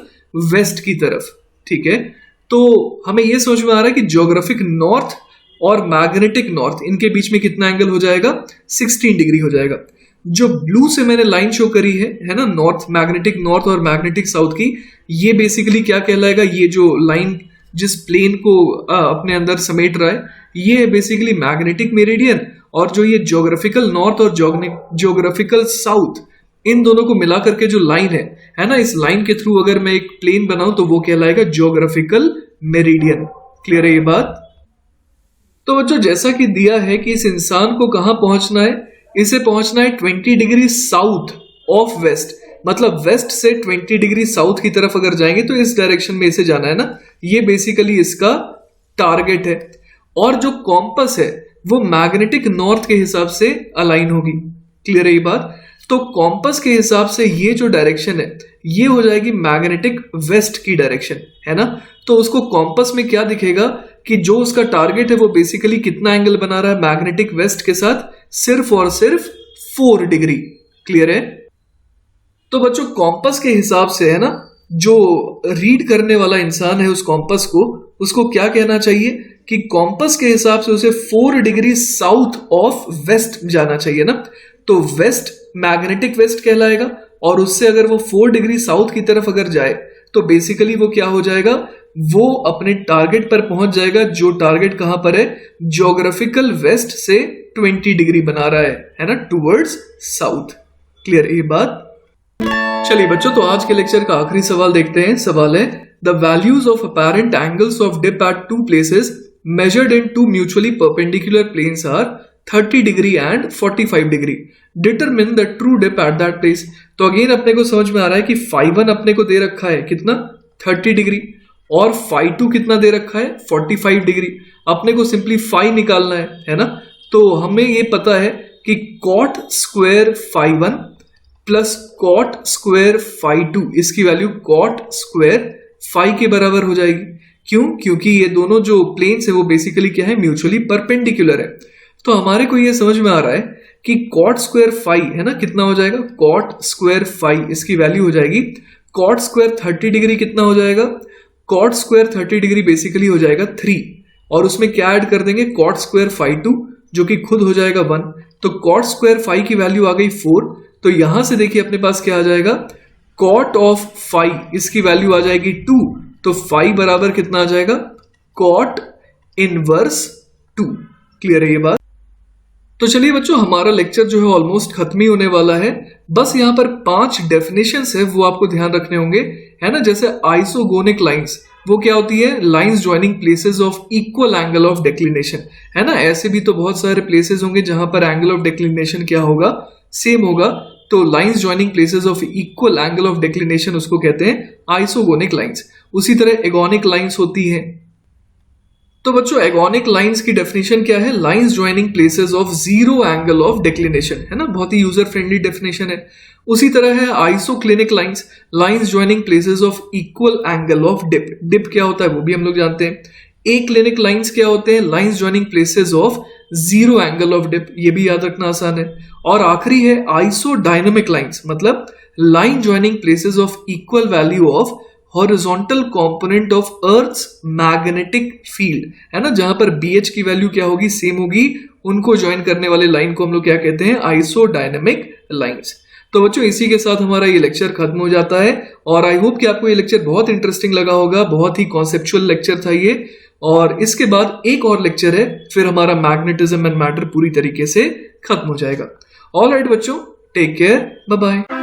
वेस्ट की तरफ। ठीक है, तो हमें यह समझ में आ रहा है कि ज्योग्राफिक नॉर्थ और मैग्नेटिक नॉर्थ इनके बीच में कितना एंगल हो जाएगा, 16 डिग्री हो जाएगा। जो ब्लू से मैंने लाइन शो करी है ना, नॉर्थ, मैग्नेटिक नॉर्थ और मैग्नेटिक साउथ की, ये बेसिकली क्या कहलाएगा, ये जो लाइन जिस प्लेन को अपने अंदर समेट रहा है, ये है बेसिकली मैग्नेटिक मेरिडियन। और जो ये ज्योग्राफिकल नॉर्थ और ज्योग्राफिकल साउथ, इन दोनों को मिला करके जो लाइन है ना, इस लाइन के थ्रू अगर मैं एक प्लेन बनाऊं तो वो कहलाएगा ज्योग्राफिकल मेरिडियन। क्लियर है ये बात। तो बच्चों जैसा कि दिया है कि इस इंसान को कहां पहुंचना है, इसे पहुंचना है 20 डिग्री साउथ ऑफ वेस्ट, मतलब वेस्ट से 20 डिग्री साउथ की तरफ अगर जाएंगे तो इस डायरेक्शन में इसे जाना है ना। ये बेसिकली इसका टारगेट है। और जो कॉम्पस है वो मैग्नेटिक नॉर्थ के हिसाब से अलाइन होगी। क्लियर है ये बात। तो कॉम्पस के हिसाब से ये जो डायरेक्शन है ये हो जाएगी मैग्नेटिक वेस्ट की डायरेक्शन, है ना। तो उसको कॉम्पस में क्या दिखेगा कि जो उसका टारगेट है वो बेसिकली कितना एंगल बना रहा है मैग्नेटिक वेस्ट के साथ, सिर्फ और सिर्फ 4 डिग्री। क्लियर है। तो बच्चों कॉम्पस के हिसाब से, है ना, जो रीड करने वाला इंसान है उस कॉम्पस को, उसको क्या कहना चाहिए कि कॉम्पस के हिसाब से उसे 4 डिग्री साउथ ऑफ वेस्ट जाना चाहिए ना। तो वेस्ट मैग्नेटिक वेस्ट कहलाएगा, और उससे अगर वो 4 डिग्री साउथ की तरफ अगर जाए तो बेसिकली वो क्या हो जाएगा, वो अपने टारगेट पर पहुंच जाएगा, जो टारगेट कहां पर है, ज्योग्राफिकल वेस्ट से 20 डिग्री बना रहा है ना, टुवर्ड्स साउथ। क्लियर ये बात? चलिए बच्चों, तो आज के लेक्चर का आखिरी सवाल देखते हैं। सवाल है, the values of apparent angles of dip at two places measured in two mutually perpendicular planes are 30 degree and 45 degree. Determine the true dip at that place. तो अगेन अपने को समझ में आ रहा है कि φ1 अपने को दे रखा है कितना, 30 डिग्री, और φ2 कितना दे रखा है, 45 डिग्री। अपने को सिंपली फाई निकालना है ना। तो हमें ये पता है कि cot square φ1 plus cot square φ2, इसकी वैल्यू cot स्क्वायर φ के बराबर हो जाएगी। क्यों? क्योंकि ये दोनों जो प्लेन्स है वो बेसिकली क्या है, म्यूचुअली परपेंडिकुलर है। तो हमारे को ये समझ में आ रहा है कि cot स्क्वायर फाई है ना, कितना हो जाएगा, cot स्क्वायर फाई, इसकी वैल्यू हो जाएगी cot स्क्वायर 30 डिग्री, कितना हो जाएगा, cot स्क्वायर 30 डिग्री बेसिकली हो जाएगा 3, और उसमें क्या ऐड कर देंगे, cot स्क्वायर φ2 जो कि खुद हो जाएगा 1। तो cot स्क्वायर फाई की वैल्यू आ गई 4। तो यहां से देखिए अपने पास क्या आ जाएगा, cot ऑफ फाई, इसकी वैल्यू आ जाएगी 2। तो फाई बराबर कितना आ जाएगा, cot इनवर्स 2। क्लियर है ये बात? तो चलिए बच्चों, हमारा लेक्चर जो है ऑलमोस्ट खत्म ही होने वाला है। बस यहाँ पर 5 डेफिनेशंस है वो आपको ध्यान रखने होंगे, है ना। जैसे आइसोगोनिक लाइंस, वो क्या होती है, lines joining places of equal angle of declination, है ना। ऐसे भी तो बहुत सारे प्लेसेस होंगे जहां पर एंगल ऑफ डिक्लिनेशन क्या होगा, सेम होगा। तो lines joining places of equal angle of declination उसको कहते हैं आइसोगोनिक लाइंस। उसी तरह एगोनिक लाइंस होती हैं। तो बच्चों, एगोनिक लाइंस की डेफिनेशन क्या है, lines joining places of zero angle of declination, है ना। बहुत ही यूजर फ्रेंडली डेफिनेशन है। उसी तरह है isoclinic lines, lines joining places of equal angle of dip. Dip क्या होता है वो भी हम लोग जानते हैं। एक्लिनिक लाइंस क्या होते हैं, lines joining places of zero angle of dip, ये भी याद रखना आसान है। और आखिरी है आइसोडायनामिक लाइंस, मतलब line joining places of equal value of horizontal component of earth's magnetic field, है ना। जहां पर BH की वैल्यू क्या होगी, सेम होगी, उनको ज्वाइन करने वाले लाइन को हम लोग क्या कहते हैं, आइसोडायनामिक लाइंस। तो बच्चों, इसी के साथ हमारा ये लेक्चर खत्म हो जाता है। और आई होप कि आपको ये लेक्चर बहुत इंटरेस्टिंग लगा होगा। बहुत ही कॉन्सेप्चुअल लेक्चर था ये। और इसके बाद एक और लेक्चर है, फिर हमारा मैग्नेटिज्म एंड मैटर पूरी तरीके से खत्म हो जाएगा। ऑल राइट बच्चों, टेक केयर, बाय बाय।